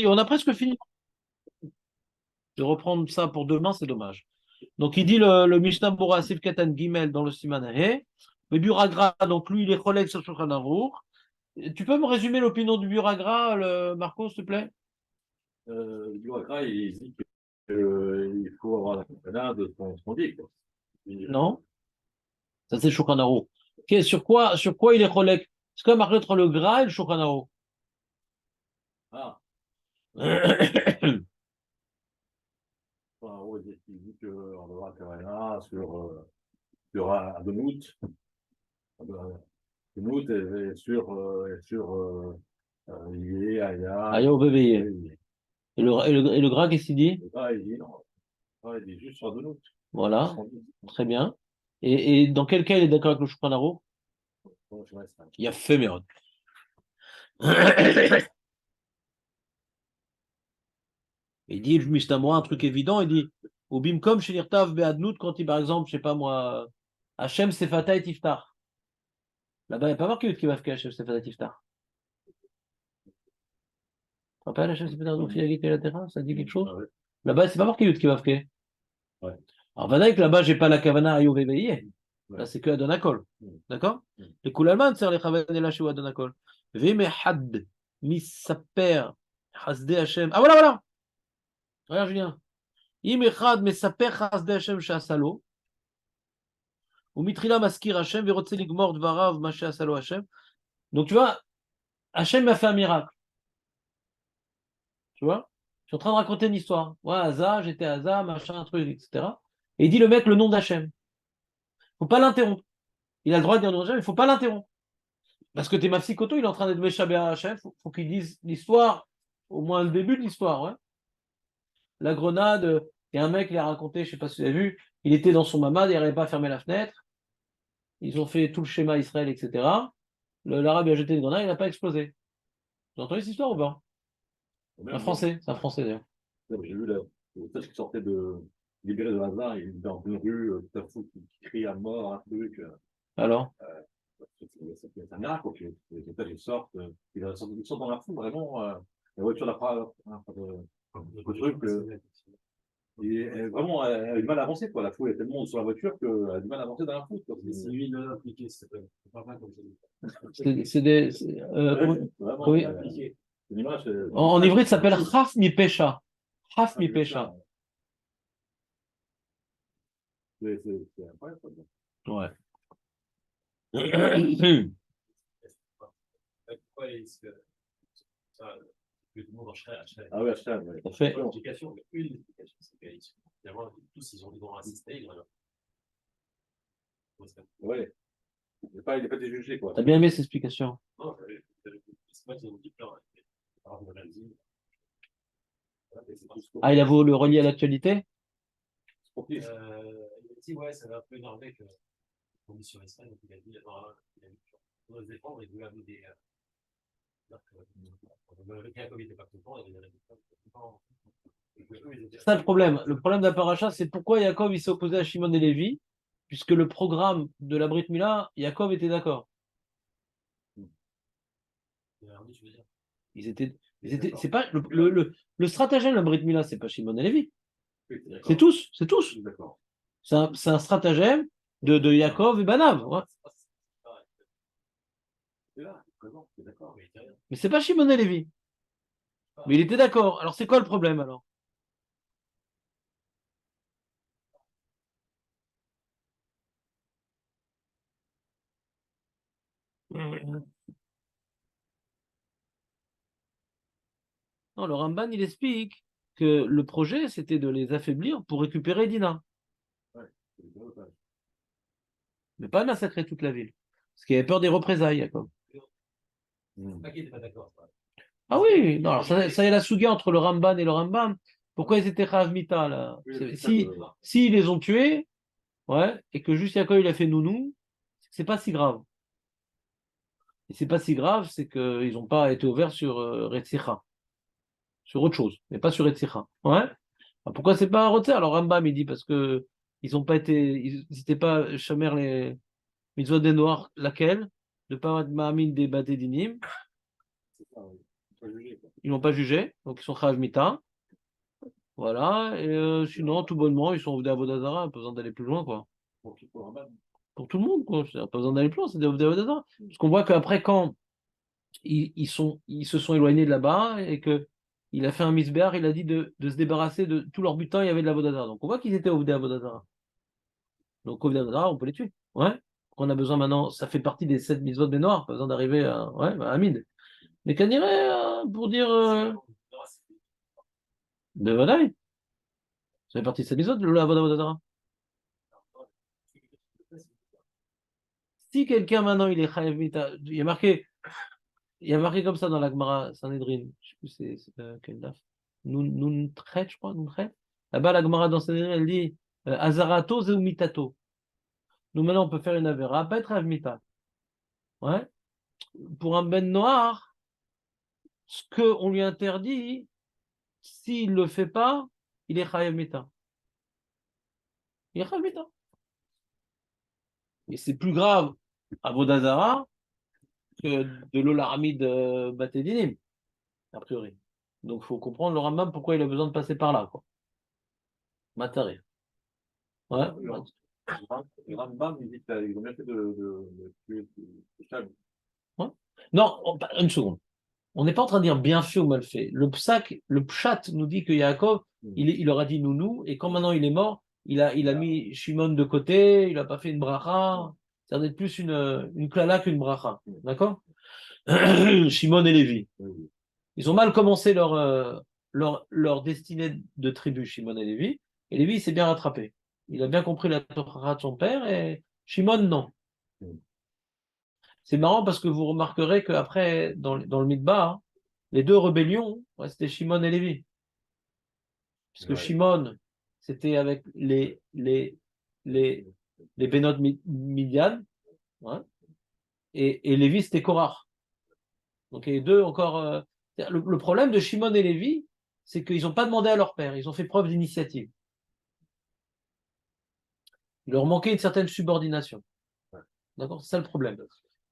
on a presque fini. De reprendre ça pour demain, c'est dommage. Donc, il dit le Mishnah Bora Asif Katan Gimel dans le Siman He. Le Buragra, donc lui, il est collègue sur Shulchan Aruch. Tu peux me résumer l'opinion du Buragra, Marco, s'il te plaît? Bureaucrate, il dit qu'il faut avoir la compréhension de ce qu'on dit, quoi. Non, ça c'est Shulchan Aruch. Ok, sur quoi il est collègue? C'est quoi marqué entre le Gra et le Shulchan Aruch? Ah, enfin, ouais, il dit qu'on va avoir Karina sur Adonout, Adonout et sur Yé, Aya, Ayo Bebeye. Yé. Et le Gra, qu'est-ce qu'il dit? Et là, il dit non, là, il dit juste sur Adonout. Voilà, très bien. Et dans quel cas il est d'accord avec le Shulchan Aruch? Bon, je reste, hein. Il a fait merde. Il dit, juste à moi, un truc évident, il dit, au bimkom chez l'irtav be'adnout, quand il, par exemple, je sais pas moi, Hachem sefata et iftar. Là-bas, il n'y a pas marqué qui va faire Hachem sefata et iftar. Tu te rappelles Hachem sefata et la terra, ça dit quelque chose? Ah ouais. Là-bas, c'est pas marqué qui va faire. Ouais. Alors, Vadaïk, là-bas, j'ai pas la kavana ayo veveillé. Là, Ouais. c'est que Adonakol. Mm. D'accord? Mm. Le Koulalman, c'est les Chavanel Hachem Adonakol. Veme had, misaper, hasde Hachem. Ah, voilà, voilà! Regarde, Julien. Im echad mesaper hasde Hachem shasalo. Ou mitrila maskir Hachem, verotse ligmor dvarav, maché asalo Hachem. Donc, tu vois, Hachem m'a fait un miracle. Tu vois? Je suis en train de raconter une histoire. Ouais, Haza, j'étais Haza, machin, un truc, etc. Et il dit le mec le nom d'Hachem. Faut pas l'interrompre. Il a le droit de dire le nom d'Hachem, mais il faut pas l'interrompre. Parce que t'es ma psychoto, il est en train d'être méchabé à Hachem. Faut qu'il dise l'histoire, au moins le début de l'histoire. Ouais. La grenade, il y a un mec, il a raconté, je sais pas si vous avez vu, il était dans son mamad, il n'arrivait pas à fermer la fenêtre. Ils ont fait tout le schéma Israël, etc. L'arabe a jeté une grenade, il n'a pas explosé. Vous avez entendu cette histoire ou pas? Un Même, français, c'est un français d'ailleurs. j'ai vu le otage qui sortait de libéré de hasard, il est dans une rue, tout à fou, qui crie à mort, un truc. Alors? C'est un miracle, quoi. Les otages, ils sortent, ils sortent dans la foule, vraiment. La voiture d'après, le truc, vraiment, elle a du mal à avancer, quoi. La foule est tellement sur la voiture qu'elle a du mal à avancer dans la foule, quoi. C'est lui là appliqué, c'est pas mal comme ça. C'est des. Vraiment, Oui. c'est une image. En ivrit, ça s'appelle Chaf mi Pesha. Chaf mi C'est Pesha. incroyable, quoi. Ouais. Pourquoi est-ce que ça, que tout le monde enchaîne Ah oui, Hashtag, ouais. Ça fait. l'explication, une explication, c'est que finalement, tous ils ont des droits à assister. Ouais. Il n'a pas été jugé, quoi. T'as bien aimé cette explication? Non, c'est pas qu'ils ont dit plein. Ah, il a voulu le relier à l'actualité? Il a dit, ouais, ça va un peu énervé qu'on est sur Israël, donc il a dit, on doit se défendre et vous avez des. Le Yaakov n'était pas content, il y avait des résultats. C'est ça le problème. Le problème d'Aparacha, c'est pourquoi Yaakov il s'est opposé à Shimon et Lévi, puisque le programme de la Brit Mila, Yaakov était d'accord. C'est pas le stratagème de la Brit Mila, c'est pas Shimon et Lévi. C'est tous. C'est un stratagème de Yaakov et Banav. Ouais. Mais c'est pas Shimon et Lévi. Mais il était d'accord. Alors c'est quoi le problème alors? Non, le Ramban, il explique que le projet, c'était de les affaiblir pour récupérer Dina. Mais pas massacrer toute la ville. Parce qu'il avait peur des représailles, Yaakov. Ah oui, non, alors ça y est la souga entre le Ramban et le Rambam. Pourquoi ils étaient Chav Mita là? Si ils les ont tués, ouais, et que juste Yaakov il a fait nounou, c'est pas si grave. Et c'est pas si grave, c'est qu'ils n'ont pas été ouverts sur Retzicha, sur autre chose, mais pas sur Retzicha. Ouais. Alors pourquoi c'est pas Rotzer? Alors Rambam il dit parce que ils ont pas été, ils n'étaient pas chamer les mitzvot des noirs, laquelle? De pas être Mahamid des Baté Dinim. Pas jugé, quoi. Ils l'ont pas jugé, donc ils sont Chayav Mita. Voilà, et sinon, tout bonnement, ils sont Ovdei Avodah Zarah, pas besoin d'aller plus loin, quoi. Pour qui, pour Rabat. Pour tout le monde, quoi. Pas besoin d'aller plus loin, c'est des Ovdei Avodah Zarah. Parce qu'on voit qu'après, quand ils se sont éloignés de là-bas et que il a fait un misbéar, il a dit de se débarrasser de tout leur butin, il y avait de la Vodazara. Donc on voit qu'ils étaient Ovdei Avodah. Donc Ovdei Avodah, on peut les tuer. Ouais. On a besoin maintenant, ça fait partie des 7 mitzvot des Noirs, pas besoin d'arriver à Amid. Mais qu'on irait pour dire de Vadaï. Ça fait partie de 7 mitzvot, le Avodah Avodah. Si quelqu'un maintenant il est Chayav Mita, il y a marqué comme ça dans la Gemara Sanhedrin, je sais plus c'est quel daf. Nun Tret, je crois, Nun Tret. Là-bas, la Gemara dans Sanhedrin, elle dit Azarato zeu mitato. Nous maintenant, on peut faire une avera, pas être mita. Ouais. Pour un ben noir, ce qu'on lui interdit, s'il ne le fait pas, il est chayav mita. Il est chayav mita. Et c'est plus grave à Vodazara que de l'Olaramid Batedinim, a priori. Donc, il faut comprendre le Rambam pourquoi il a besoin de passer par là, quoi. Matari. Ouais. Le Rambam, il dit qu'ils ont bien fait de tuer Shab. Ouais. Non, une seconde. On n'est pas en train de dire bien fait ou mal fait. Le pshat nous dit que Yaakov, il leur a dit nounou, et quand maintenant il est mort, il a mis Shimon de côté, il n'a pas fait une bracha. Ça doit être plus une klala qu'une bracha. D'accord? Shimon et Lévi. Ils ont mal commencé leur destinée de tribu, Shimon et Lévi. Et Lévi, il s'est bien rattrapé. Il a bien compris la Torah de son père, et Shimon, non. C'est marrant parce que vous remarquerez qu'après, dans le Midbar, les deux rébellions, ouais, c'était Shimon et Lévi. Puisque Shimon, c'était avec les Bénot Midian, ouais, et Lévi, c'était Korach. Donc les deux encore. Le problème de Shimon et Lévi, c'est qu'ils n'ont pas demandé à leur père, ils ont fait preuve d'initiative. Il leur manquait une certaine subordination. D'accord? C'est ça le problème.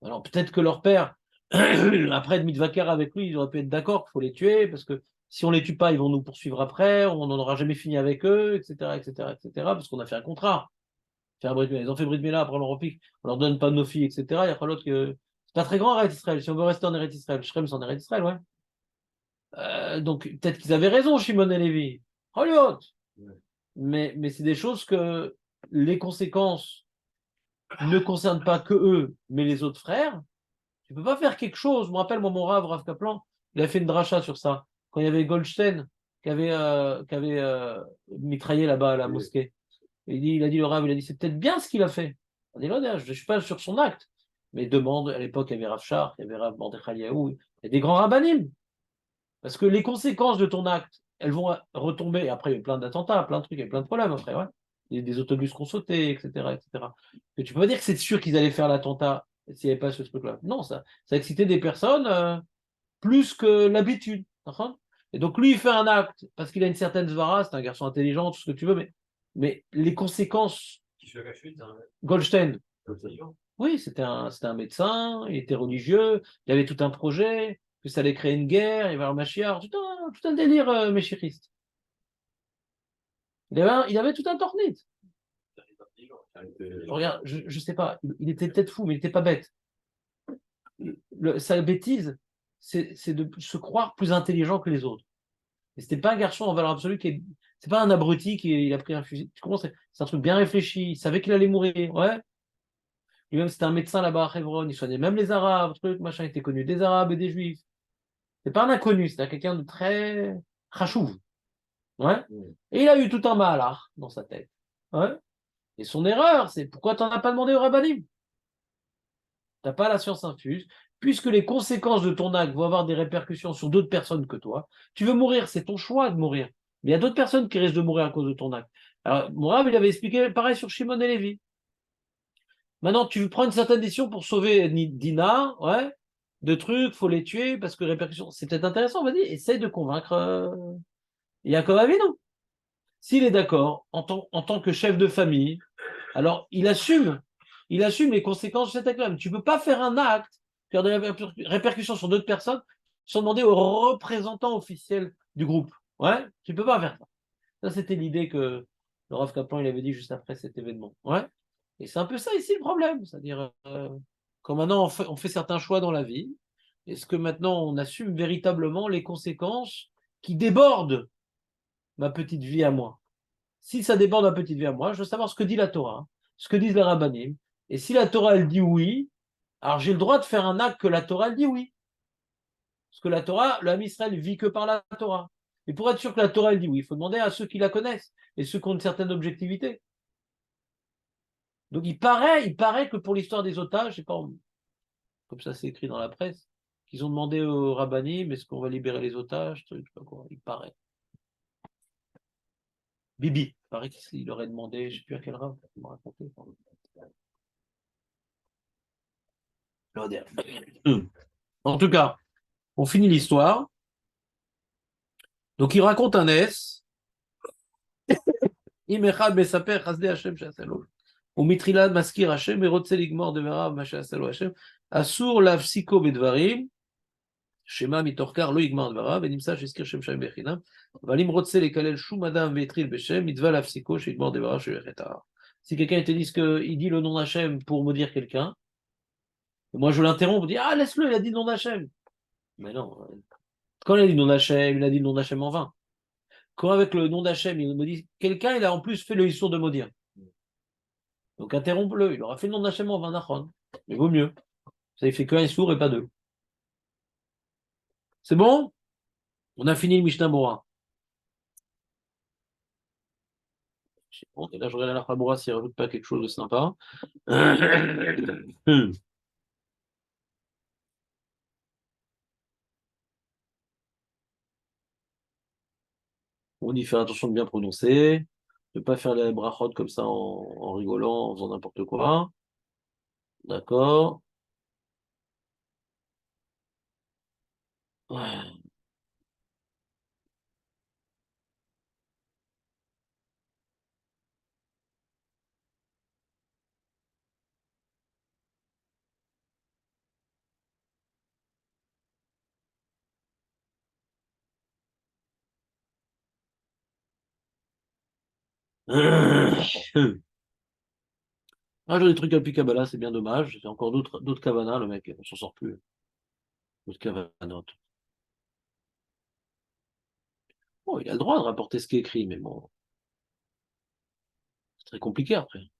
Alors peut-être que leur père, après de mitvaker avec lui, ils auraient pu être d'accord qu'il faut les tuer, parce que si on les tue pas, ils vont nous poursuivre après, on n'en aura jamais fini avec eux, etc., etc., etc., parce qu'on a fait un contrat. Faire un brit milah. Ils ont fait brit milah, après on leur repique, on leur donne pas de nos filles, etc. Il y a pas l'autre que. C'est pas très grand, Eretz Israël. Si on veut rester en Eretz Israël, Shrem, c'est en Eretz Israël, ouais. Donc peut-être qu'ils avaient raison, Shimon et Lévi. Hollywood. Mais c'est des choses que les conséquences ne concernent pas que eux, mais les autres frères. Tu peux pas faire quelque chose. Je me rappelle, mon Rav Kaplan, il a fait une dracha sur ça. Quand il y avait Goldstein qui avait mitraillé là-bas à la mosquée. Il a dit, le Rav, il a dit, c'est peut-être bien ce qu'il a fait. On dit, je ne suis pas sur son acte. Mais demande, à l'époque, il y avait Rav Shach, il y avait Rav Mordechai Yahu, il y a des grands rabbinim. Parce que les conséquences de ton acte, elles vont retomber. Et après, il y a eu plein d'attentats, plein de trucs, il y a eu plein de problèmes après, ouais. Il y a des autobus qui ont sauté, etc., etc. Et tu peux pas dire que c'est sûr qu'ils allaient faire l'attentat s'il n'y avait pas ce truc-là. Non, ça a excité des personnes plus que l'habitude. Et donc lui, il fait un acte parce qu'il a une certaine zvara, c'est un garçon intelligent, tout ce que tu veux, mais les conséquences. Goldstein. Oui, c'était un médecin, il était religieux, il avait tout un projet, que ça allait créer une guerre, il y avait un Mashiach, tout un délire méchichiste. Il avait tout un tornit. Regarde, je ne sais pas, il était peut-être fou, mais il n'était pas bête. Sa bêtise, c'est de se croire plus intelligent que les autres. Et c'était pas un garçon en valeur absolue c'est pas un abruti qui a pris un fusil. Tu comprends, c'est un truc bien réfléchi, il savait qu'il allait mourir, ouais. Lui-même, c'était un médecin là-bas à Hebron, il soignait même les Arabes, truc, machin, il était connu des Arabes et des Juifs. C'est pas un inconnu, c'était quelqu'un de très chachouv. Ouais. Et il a eu tout un malach dans sa tête. Ouais. Et son erreur, c'est pourquoi tu n'en as pas demandé au rabbanim? Tu n'as pas la science infuse, puisque les conséquences de ton acte vont avoir des répercussions sur d'autres personnes que toi. Tu veux mourir, c'est ton choix de mourir. Mais il y a d'autres personnes qui risquent de mourir à cause de ton acte. Alors, Mourab, il avait expliqué pareil sur Shimon et Lévi. Maintenant, tu prends une certaine décision pour sauver Dina, ouais, de trucs, faut les tuer parce que répercussions. C'est peut-être intéressant, vas-y, essaye de convaincre Yaakov Avinu. S'il est d'accord, en tant que chef de famille, alors il assume les conséquences de cet acte-là. Tu ne peux pas faire un acte, faire des répercussions sur d'autres personnes, sans demander au représentant officiel du groupe. Ouais, tu peux pas faire ça. Ça, c'était l'idée que le Rav Kaplan il avait dit juste après cet événement. Ouais. Et c'est un peu ça ici le problème. C'est-à-dire, quand maintenant on fait certains choix dans la vie, est-ce que maintenant on assume véritablement les conséquences qui débordent ma petite vie à moi? Si ça déborde ma petite vie à moi, je veux savoir ce que dit la Torah, ce que disent les rabbinim. Et si la Torah elle dit oui, alors j'ai le droit de faire un acte que la Torah elle dit oui. Parce que la Torah, le Ham Israël vit que par la Torah. Et pour être sûr que la Torah elle dit oui, il faut demander à ceux qui la connaissent et ceux qui ont une certaine objectivité. Donc il paraît que pour l'histoire des otages, je sais pas, comme ça c'est écrit dans la presse, qu'ils ont demandé au rabbinim, est-ce qu'on va libérer les otages, truc, je sais pas quoi, il paraît. Bibi, il paraît qu'il aurait demandé, je ne sais plus à quel rave, il m'a raconté. En tout cas, on finit l'histoire. Donc il raconte un S. Imechad Mesaper Chasdei Hashem Shaselo. Umitrilad Maskir Hashem Erotze Ligmor Deverav Mashaselo Hashem. Asur Lavsiko Bedvarim. Shema Mitorkar Lo Igmar Deverav. Venimsa Sheskir Shem Shem Bechinam. Valim Rotze Lekalel Shum Adam Vetril Beshem. Mitva Lavsiko Shigmor Deverav Shevechetar. Si quelqu'un te dit qu'il dit le nom d'Hachem pour maudire quelqu'un, moi je l'interromps pour dire ah laisse-le, il a dit le nom d'Hachem. Mais non. Quand il a dit le nom d'Hachem, il a dit le nom d'Hachem en vain. Quand avec le nom d'Hachem, il me dit quelqu'un, il a en plus fait le histoire de maudire. Donc interromps-le, il aura fait le nom d'Hachem en vain d'Achon. Mais vaut mieux. Ça, il fait qu'un sourd et pas deux. C'est bon? On a fini le Mishnah Bora. Bon, et là, je regarde la Bora s'il ne rajoute pas quelque chose de sympa. On y fait attention de bien prononcer, de ne pas faire les brachot comme ça en rigolant, en faisant n'importe quoi. D'accord. Ouais. Ah, j'ai des trucs à Kabbalah, c'est bien dommage. J'ai encore d'autres Kavanas, le mec, on s'en sort plus. D'autres Kavanot. Bon, il a le droit de rapporter ce qui est écrit, mais bon, c'est très compliqué après.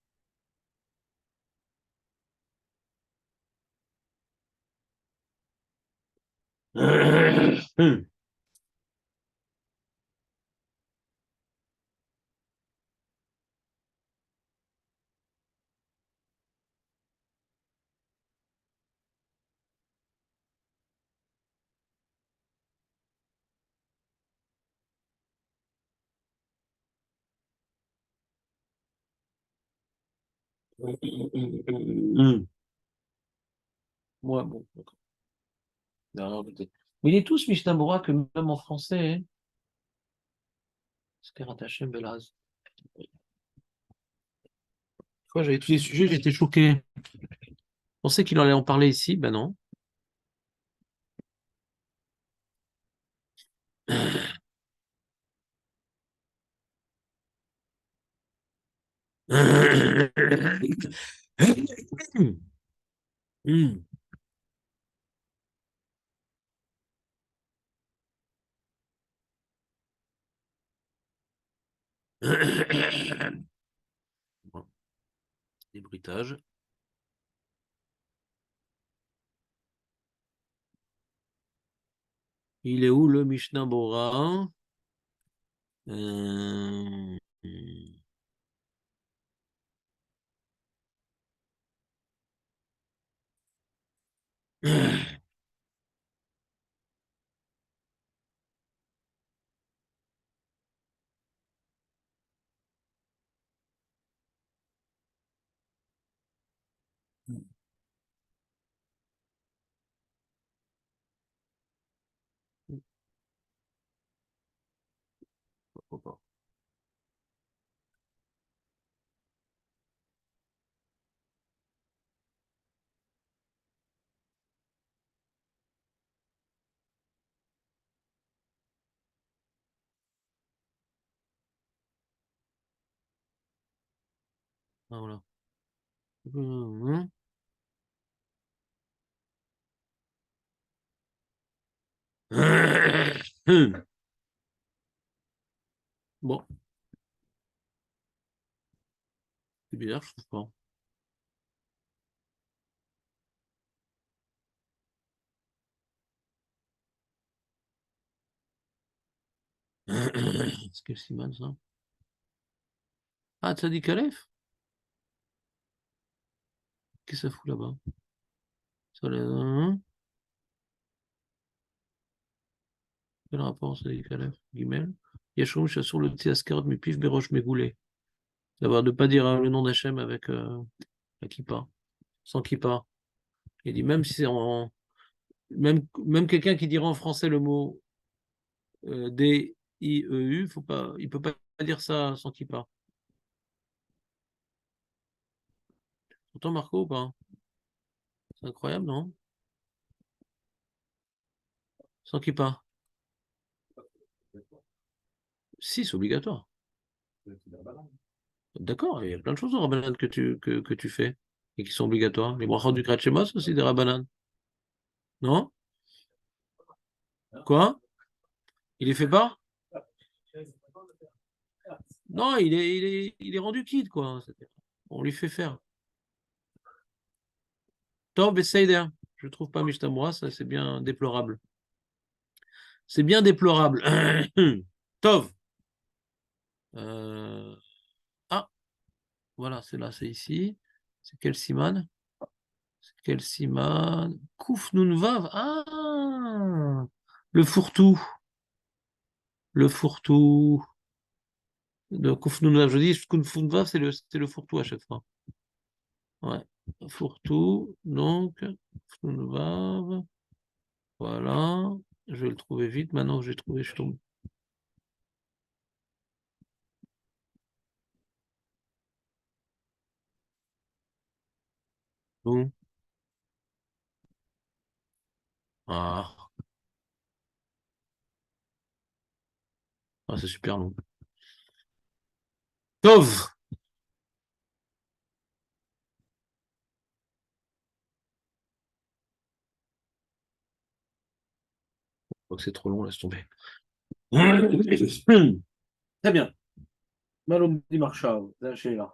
Moi, bon, d'accord. Non, mais il est tous Mishnah Bora que même en français, hein. C'était rattaché Belaz. Une fois, j'avais tous les sujets, j'étais choqué. Je pensais qu'il allait en parler ici, ben non. Bon, des bruitages. Il est où le Mishnah Bora? Euh, Pourquoi pas. Ah, voilà. Mhm. Bon, c'est bizarre, je trouve pas. Est-ce que c'est mal, ça? Ah, Tzadik Aleph? Qu'est-ce que ça fout là-bas? Ça, quel rapport, Tzadik Aleph? Guimel? Yeshua, Chassur, le Tziaskar, Mipif, Beroche, Megoulé. D'avoir de ne pas dire le nom d'Hachem avec la kippa, sans kippa. Il dit même si c'est même quelqu'un qui dira en français le mot D-I-E-U, faut pas, il peut pas dire ça sans kippa. Pourtant, Marco ou pas? C'est incroyable, non? Sans kippa. Si, c'est obligatoire. D'accord, il y a plein de choses en rabanane que tu fais et qui sont obligatoires. Les brachot du Kriyat Shema, c'est aussi des rabananes. Non? Quoi? Il les fait pas? Non, il est rendu quitte, quoi. On lui fait faire. Tov Seider. Je trouve pas Mishtamura, ça c'est bien déplorable. C'est bien déplorable. Tov. Euh, Ah, voilà, c'est là, c'est ici. C'est quel siman? C'est quel siman? Kouf Nun Vav. Ah! Le fourre-tout. Le fourre-tout. De Kouf Nun Vav. Je dis Kouf Nun Vav, c'est le fourre-tout à chaque fois. Ouais. Fourre-tout. Donc, Kouf Nun Vav. Voilà. Je vais le trouver vite. Maintenant que j'ai trouvé, je tombe. Bon. Ah, ah, c'est super long. Tov! Je crois que c'est trop long, laisse tomber. Très bien. Malom di Marshall, lâchez là.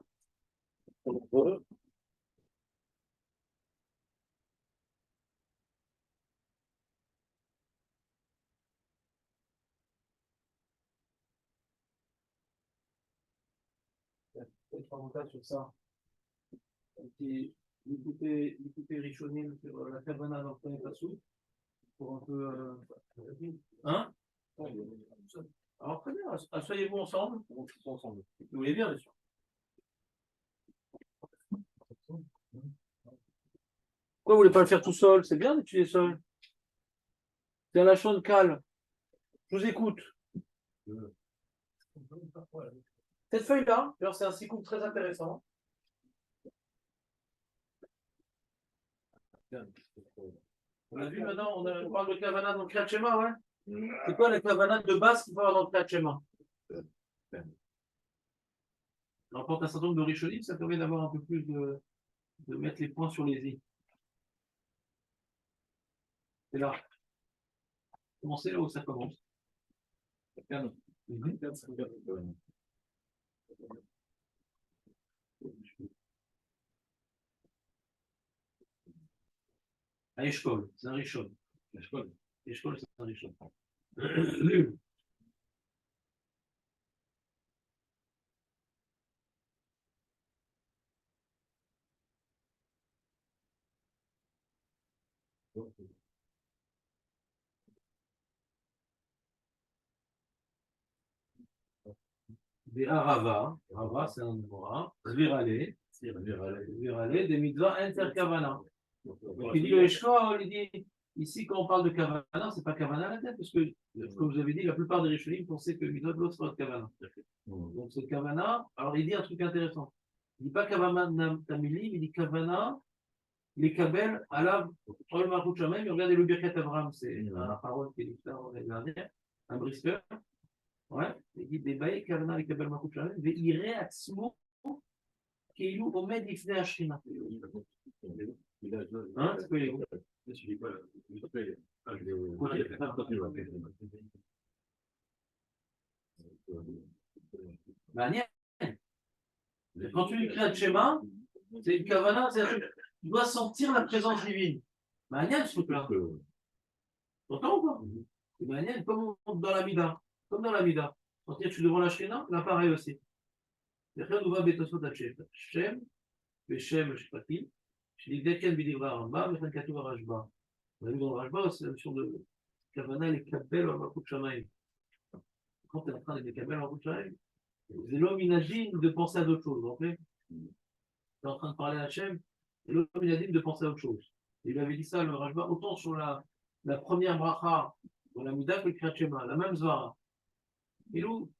Peut-être un montage sur ça. L'écouter Rishonim sur la Kavana dans le premier passou, pour un peu. Hein? Alors très bien, asseyez-vous ensemble. Vous voulez bien sûr. Pourquoi vous voulez pas le faire tout seul? C'est bien d'étudier seul. C'est un lâchon de calme. Je vous écoute. Cette feuille-là, c'est un cycle très intéressant. On a vu maintenant, on parle de Kavana dans le Kriyat Shema, ouais. C'est quoi la Kavana de base qu'il faut avoir dans le Kriyat Shema? On apporte un certain nombre de Rishonim, ça permet d'avoir un peu plus de mettre les points sur les i. C'est là. Commencez là où ça commence. À Eshkol, c'est un Rishon. Eshkol, c'est un Rishon. Des Arava, Rava, c'est un endroit. Virale, des mitzvahs interkavana. Donc il dit le Eshkol, il dit ici quand on parle de Kavana, c'est pas Kavana à la tête, parce que, comme vous avez dit, la plupart des Rishonim pensaient que mitzvot l'autre soit Kavana. Donc c'est Kavana. Alors il dit un truc intéressant. Il dit pas Kavana Tamilim, il dit Kavana, les Kabel, Alav, Ol Marut Shamem. Regardez le Birkat Abraham, c'est la parole qui est dite l'année dernière, un brisker. Ouais, il dit des bails, Kavana, les Kabel Marut Shamem, Ve'ire Atzmo, כאילו עומד לפני השכינה. Hein? C'est quoi les mots? מעניין. Quand tu écris un schéma, c'est une kavana, c'est-à-dire que tu dois sentir la présence divine. מעניין ce truc-là. T'entends ou pas? C'est מעניין comme dans la Mida. Comme dans la Mida. Quand tu es devant la Shekhinah, là pareil aussi. לכן הוא בא בתוספות השם, בשם השפטים, שנגדי כן בדברי הרמב"ם, וכן כתוב הרשב"א. dans הרשב"א, c'est la notion de כוונה לקבל במלכות שמיים. Quand tu es en train de לקבל במלכות שמיים, c'est l'homme inagine de penser à d'autres choses, vous comprenez? Tu es en train de parler à Hachem, c'est l'homme inagine de penser à autre chose. Il lui avait dit ça, le Rajba, autant sur la première bracha, dans la Mida, que le Kriyat Shema, la même Zvara. Et nous,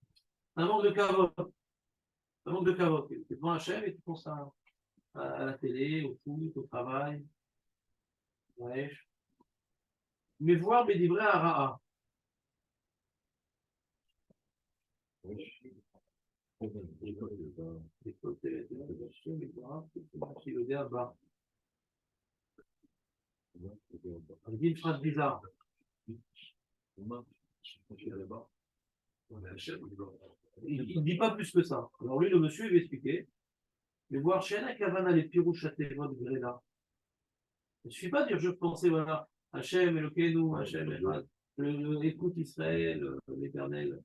un manque de kavod. Un manque de kavod. Tu es devant Hachem et tu penses à la télé, au foot, au travail. Ouais. Mais voir mes livrets à Ra'a. On dit une phrase bizarre. Il ne dit pas plus que ça. Alors lui, le monsieur, il va expliquer. Mais voir Shena Kavana, les pirouches à Tévot de Gréda. Il ne suffit pas de dire je pensais, voilà, Hachem, Elokeinu, Hachem, écoute Israël, l'Éternel,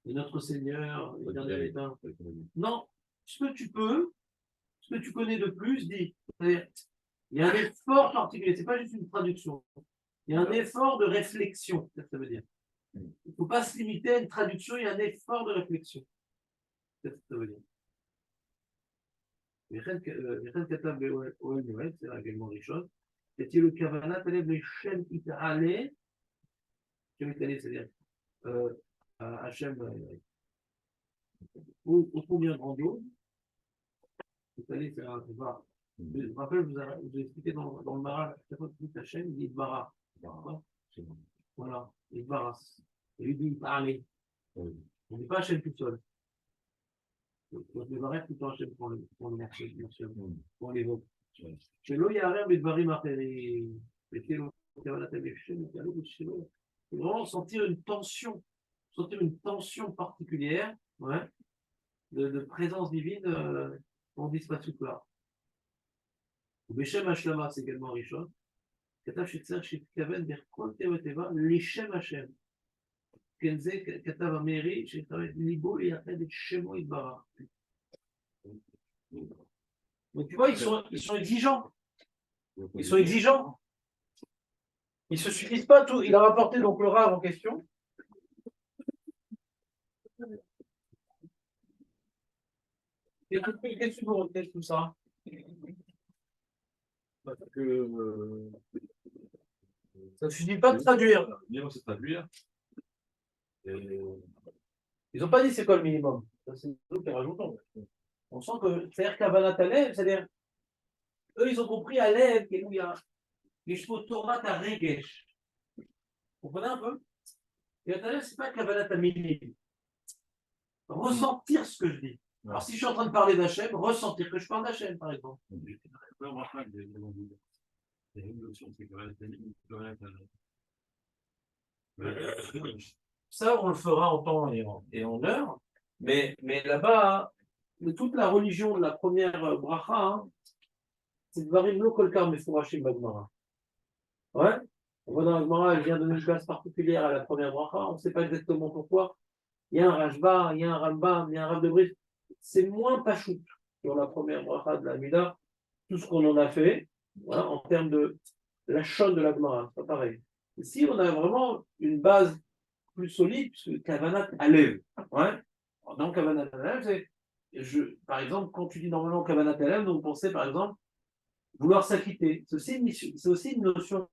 et notre Seigneur, l'Éternel est un. Non, ce que tu peux, ce que tu connais de plus, dis. Il y a un effort particulier, ce n'est pas juste une traduction. Il y a un effort de réflexion, c'est ce que ça veut dire. Il ne faut pas se limiter à une traduction, il y a un effort de réflexion. C'est ce que ça veut dire. וכן כתב באוהל מועד, זה הגלמון ראשון, שתהיה לו כוונת הלב לשם יתעלה, שם יתעלה, c'est-à-dire Hachem, au combien grandiose, יתעלה, c'est un var. Je me rappelle, je vous ai expliqué dans le Maral, chaque fois que tu dis Hachem, il dit Bara. Voilà, il Bara. Et lui dit Yit'ale. On ne dit pas Hachem tout seul. Donc, le Barak tout en Hachem pour le marché, bien sûr, pour les votes. שלא יערער בדברים אחרים, וכאילו, כוונת המפשם, c'est vraiment sentir une tension particulière, ouais, de présence divine on dit ce truc-là. ובשם השלמה, c'est également ראשון, כתב שצריך שהתכוון בכל תיאור וטבע לשם השם. כן, זה כתב המאירי, שכתב ליבו לייחד את שמו יתברך. Donc tu vois, ils sont exigeants. Ils sont exigeants. Ils ne se suffisent pas tout. Il a rapporté donc le Rav en question. Et qu'est-ce que vous retenez de tout ça? Parce que ça ne suffit pas de traduire. Le minimum, c'est traduire. Ils n'ont pas dit c'est quoi le minimum. Ça, c'est nous qui rajoutons. On sent que c'est-à-dire Kavanat Alev, c'est-à-dire eux, ils ont compris Alev, où il y a les chevaux Torah à Regesh. Vous comprenez un peu? Et Alev, c'est pas Kavanat Aminim. Ressentir ce que je dis. Alors si je suis en train de parler d'Hachem, ressentir que je parle d'Hachem, par exemple. Ça, on le fera en temps et en heure, mais là-bas, toute la religion de la première bracha, hein, c'est Dvarim lo kol kar mefourashim b'Gemara. Ouais, on voit dans la Gemara, elle vient donner une place particulière à la première bracha, on ne sait pas exactement pourquoi. Il y a un Rashba, il y a un Rambam, il y a un Rav de Brit. C'est moins pachout sur la première bracha de la Mida, tout ce qu'on en a fait, voilà, en termes de la chonne de la Gemara, c'est pas pareil. Ici, on a vraiment une base plus solide, puisque Kavanat Alev. Ouais. Dans Kavanat Alev, par exemple, quand tu dis normalement Kavanat Alev, vous pensez par exemple vouloir s'acquitter. C'est aussi une notion,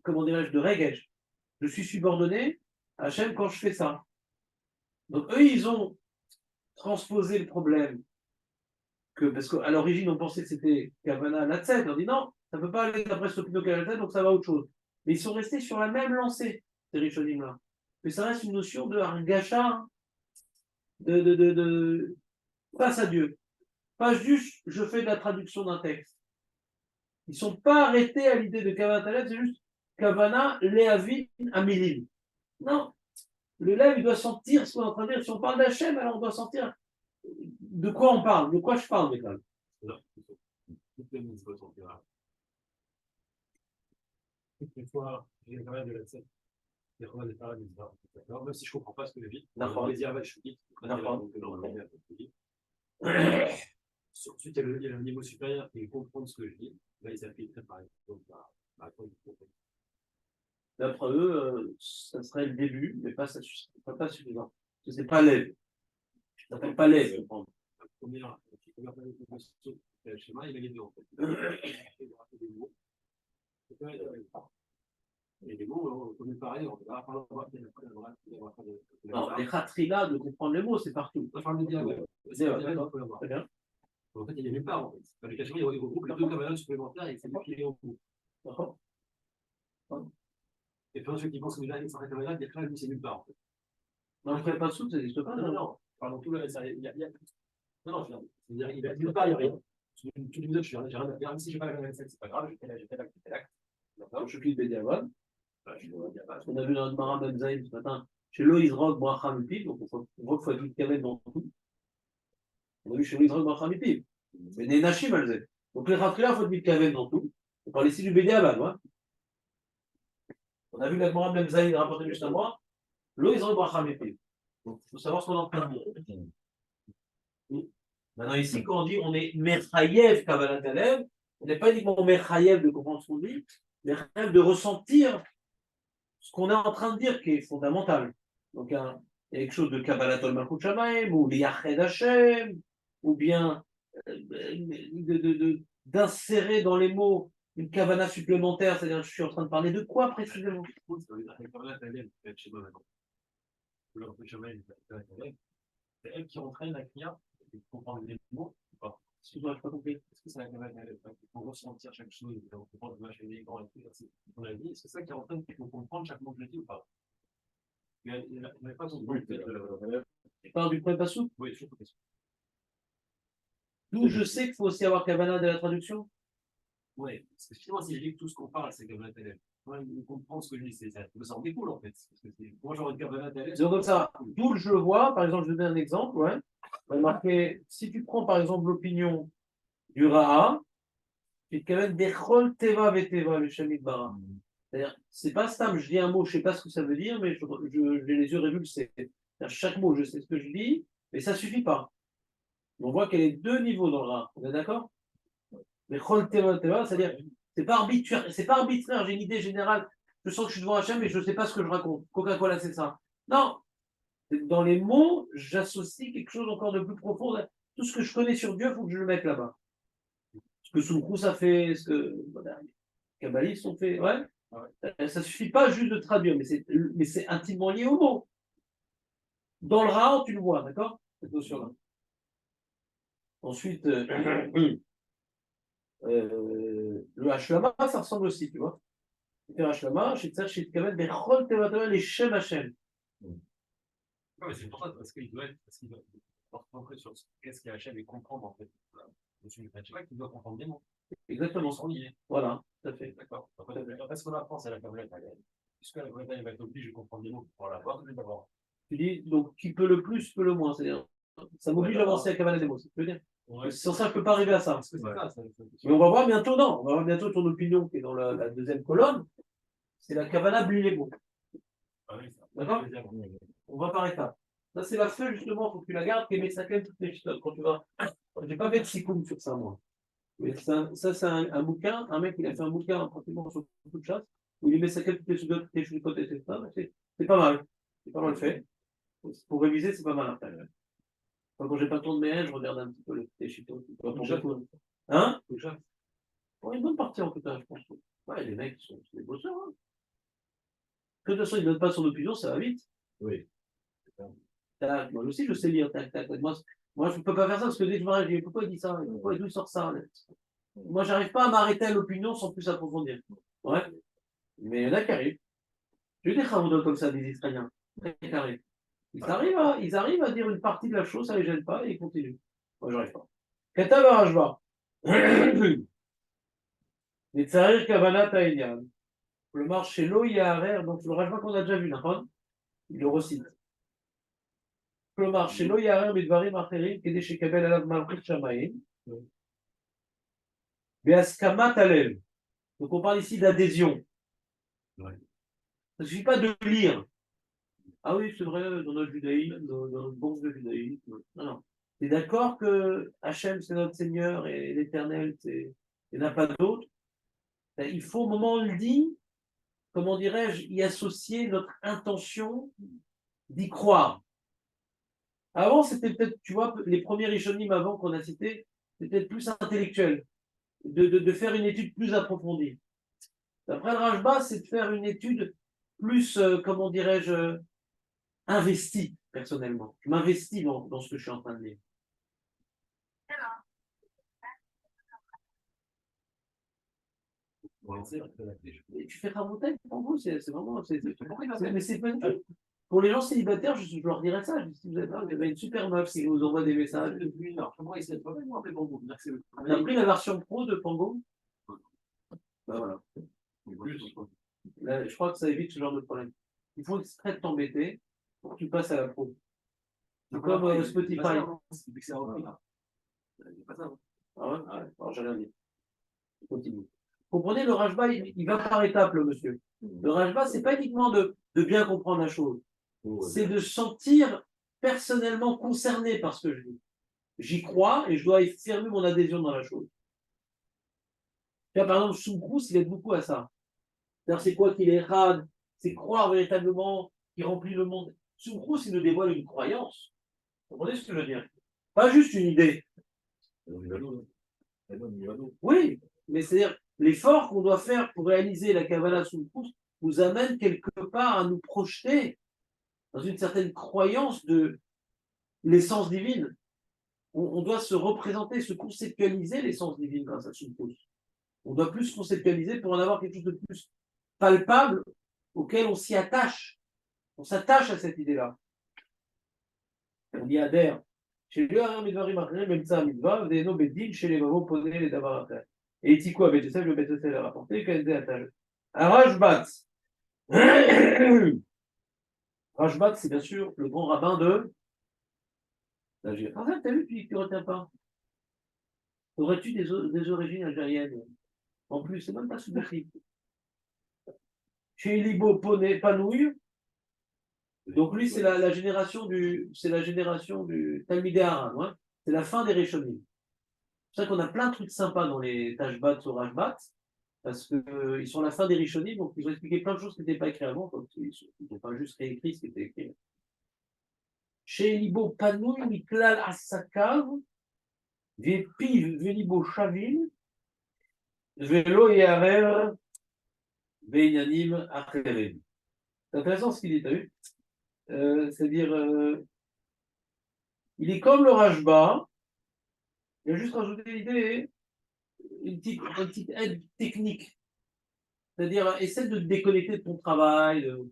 comment dirais-je, de regesh. Je suis subordonné à Hachem quand je fais ça. Donc eux, ils ont transposé le problème. Parce qu'à l'origine, on pensait que c'était Kavanat Latzet. On dit non, ça ne peut pas aller d'après Sopino Kavanat, donc ça va autre chose. Mais ils sont restés sur la même lancée, ces Rishonim-là. Mais ça reste une notion de Argacha, face à Dieu. Pas juste, je fais de la traduction d'un texte. Ils ne sont pas arrêtés à l'idée de Kavanat Alev, c'est juste Kavana Leavin Amilim. Non, le lève, il doit sentir ce qu'on est en train de dire. Si on parle d'Hachem, alors on doit sentir de quoi on parle, de quoi je parle, mes gars. Une fois, j'ai quand même de la scène. Des fois, des paroles, d'accord. Même si je ne comprends pas ce que je dis, D'accord. les dire, je dis, D'accord. Ensuite, il y a le niveau supérieur qui comprend ce que je dis. Là, il s'applique très pareil. Donc, D'après eux, ça serait le début, mais pas suffisant. Ce n'est pas lève. Ça s'appelle pas lève. la première le schéma, il a les deux en fait. Il y des mots. Et les mots, on est pareil, on va pas voir qu'il y a après la droite, il y a après Non, les khatrila de comprendre les mots, c'est partout. on va faire le dialogue. C'est très bien. En fait, il y a nulle part en fait. Le cachemire, il regroupe les deux camarades supplémentaires et c'est défilé au bout. D'accord. Et puis ceux qui pensent que déjà, il s'arrête camarade, il y a que là, lui, c'est nulle part en fait. Non, je ne pas sous, ça n'existe pas. Non. Pardon, tout le ça, il y a. Non, je veux dire, nulle part, il n'y a rien. Tous les autres, j'ai rien à faire. Même si je n'ai pas la même scène, c'est pas grave, j'ai fait l'acte. D'accord. Je suis Bédiavad. On a vu dans notre Mara Ben Zaïd ce matin, chez Loïs Rock, Braham Mipib, donc on voit qu'il faut être Kaven dans tout. On a vu chez Loïs Rock, Braham Mipib. Mais les Nashim, elles aient. Donc les Khatria, il faut être Kaven dans tout. On parle ici du Bédiavad, ouais. On a vu la Mara Ben Zaïd rapporter juste à moi, Loïs Rock, Braham Mipib. Donc il faut savoir ce qu'on est en train de dire. Maintenant, ici, quand on dit on est Mechayev Kabbalat Alev, on n'est pas uniquement Mechayev de comprendre ce qu'on dit, mais Mechayev de ressentir ce qu'on est en train de dire qui est fondamental. Donc, il y a quelque chose de Kabbalatol Malchut Shamaim, ou Yached Hashem, ou bien d'insérer dans les mots une Kabbala supplémentaire, c'est-à-dire je suis en train de parler de quoi précisément? C'est elle qui entraîne la cliente pour comprendre les mots ou pas? Excuse-moi, je n'ai pas compris. Est-ce que c'est la caméra pour ressentir chaque chose, pour comprendre le machin, les grands et tout, on a dit, est-ce que c'est ça qui entraîne pour comprendre chaque mot que je dis ou pas? Il n'y a pas son bruit. Tu parles du point passou? Oui, je trouve que c'est. D'où je sais qu'il faut aussi avoir Kabbala de la traduction. Oui, parce que finalement, si je dis que tout ce qu'on parle, c'est comme la télé. Moi, il comprend ce que je dis, ça en découle en fait. Parce que moi, j'aurais une Kabbala télé. C'est comme ça. D'où je le vois, par exemple, je vais donner un exemple, ouais. On va marquer, si tu prends par exemple l'opinion du Ra'a, tu te même Bechol Teva Veteva, le Shamit Bara. C'est-à-dire, c'est pas stable, je dis un mot, je sais pas ce que ça veut dire, mais j'ai les yeux révulsés. Chaque mot, je sais ce que je dis, mais ça suffit pas. On voit qu'il y a deux niveaux dans le Ra'a. On est d'accord? Bechol Teva Veteva, c'est-à-dire, c'est pas arbitraire, j'ai une idée générale. Je sens que je suis devant Hachem, mais je ne sais pas ce que je raconte. Coca-Cola, c'est ça. Non, dans les mots, j'associe quelque chose encore de plus profond. Tout ce que je connais sur Dieu, il faut que je le mette là-bas. Ce que Soulkous a fait, ce que les kabbalistes ont fait, ouais. Ça ne suffit pas juste de traduire, mais c'est intimement lié au mot. Dans le Ra'a, tu le vois, d'accord? Cette notion-là. Ensuite, le Hashlama, ça ressemble aussi, tu vois. Le Hashlama, chez Tzer, chez Tkavet, Bechol Tevatava, les Shem Hashem. Oui, c'est pour ça, parce qu'il doit porter sur qu'est-ce qu'il y a Hachem et comprendre en fait. Monsieur Mitracheva qui doit comprendre des mots. Exactement. Sont liés. Voilà, tout à fait. D'accord. Est-ce qu'on apprend, c'est la Kabbalah italienne? Puisque la Kabbalah italienne va être obligée de comprendre des mots pour la voir, je vais d'abord. Tu dis, donc, qui peut le plus, peut le moins. C'est-à-dire, ça m'oblige à avancer à Kabbalah des mots, c'est ce que je veux dire. Ouais. Sans ça, je ne peux pas arriver à ça. Mais on va voir bientôt, non, on va voir bientôt ton opinion qui est dans la deuxième colonne. C'est la Kabbalah bli les mots. Ah oui, d'accord? On va par étapes. Ça, c'est la feuille, justement, il faut que tu la gardes, qui met ça quand même toutes les chitotes. Quand tu vas. J'ai pas fait de psychoum sur ça, moi. Mais ça, c'est un bouquin, un mec, il a fait un bouquin pratiquement sur beaucoup de chasse, où il met ça toutes les chitotes, etc. C'est pas mal. C'est pas mal fait. Pour réviser, c'est pas mal après. Quand j'ai pas le temps de mes je regarde un petit peu les chitotes. Hein? Pour une bonne partie, en tout cas, je pense. Ouais, les mecs, sont des bosseurs. Hein. Que de toute façon, ils ne donnent pas son opinion, ça va vite. Oui. Tac, moi aussi, je sais lire. Tac, tac, tac. Moi, je ne peux pas faire ça parce que dès que je me dis pourquoi il dit ça? Pourquoi il sort ça? Moi, j'arrive pas à m'arrêter à l'opinion sans plus approfondir. Ouais. Mais il y en a qui arrivent. J'ai eu des travaux comme ça, des Israéliens. Qui arrivent. Ils arrivent à dire une partie de la chose, ça ne les gêne pas et ils continuent. Moi, j'arrive pas. Katav Rajba. Netzarir Kavanat Haïnian. Le marché Lo Yaharer, donc le Rajba qu'on a déjà vu, d'accord? Il le recite. Le marché Lo Yaharer Midvarim Acherim, Kede Shekabel Alav Malchut Shamayim. Beaskamat Alel. Donc on parle ici d'adhésion. Ouais. Il ne suffit pas de lire. Ah oui, c'est vrai, dans notre judaïsme, dans notre bourse de judaïsme. Non, non. Tu es d'accord que Hachem, c'est notre Seigneur et l'Éternel, il n'y en a pas d'autre. Il faut, au moment où on le dit, comment dirais-je, y associer notre intention d'y croire. Avant, c'était peut-être, tu vois, les premiers Rishonim avant qu'on a cités, c'était peut-être plus intellectuel, de faire une étude plus approfondie. D'après le Rajba, c'est de faire une étude plus, comment dirais-je, investie, personnellement. Je m'investis dans ce que je suis en train de lire. Et tu fais ramonter pour vous, c'est vraiment. Mais c'est pas une chose. Pour les gens célibataires, je leur dirais ça. Si vous avez une super meuf qui vous envoie des messages. On a pris la version pro de Pango. Ben voilà. Là, je crois que ça évite ce genre de problème. Il faut exprès de t'embêter pour que tu passes à la pro. C'est comme Spotify. Ah ouais? Alors, j'ai rien dit. Continue. Comprenez, le Rajba, il va par étapes, le monsieur. Le Rajba, c'est pas uniquement de bien comprendre la chose, c'est de sentir personnellement concerné par ce que je dis. J'y crois et je dois affirmer mon adhésion dans la chose. Là, par exemple, Soumkrous, il aide beaucoup à ça. C'est quoi qu'il est rad, c'est croire véritablement qu'il remplit le monde. Soumkrous, il nous dévoile une croyance. Vous comprenez ce que je veux dire? Pas juste une idée. Oui, mais c'est-à-dire, l'effort qu'on doit faire pour réaliser la Kabbalah Soumkrous nous amène quelque part à nous projeter dans une certaine croyance de l'essence divine. On doit se représenter, se conceptualiser l'essence divine grâce à Soumkrous. On doit plus conceptualiser pour en avoir quelque chose de plus palpable auquel on s'y attache. On s'attache à cette idée-là. On y adhère. Chez lui, même ça, midva, des noms bedin, chez les mamans, poser les davar après. Et Tiko avait ça, je vais mettre ça à rapporter, qu'elle était attache. Rajbat. Rajbat, c'est bien sûr le grand rabbin de d'Algérie. Ah, t'as vu, tu ne retiens pas. Aurais-tu des origines algériennes? En plus, c'est même pas sous-décrit. Chez Libo Poné Panouille, donc lui, c'est la génération du Talmidei Haram, hein. C'est la fin des Rishonim. C'est pour ça qu'on a plein de trucs sympas dans les Tashbat ou Rajbat, parce qu'ils sont à la fin des Rishonim, donc ils ont expliqué plein de choses qui n'étaient pas écrites avant, donc ils n'ont pas juste réécrit ce qui était écrit. Chez Libo Panouille, Miklal Asakav, Vepiv Velibo Shavil, Velo Yarer, Veinanim Acherim. C'est intéressant ce qu'il dit, t'as vu? C'est-à-dire, il est comme le Rajba, il a juste rajouté l'idée, une petite aide technique. C'est-à-dire, essaie de te déconnecter de ton travail, de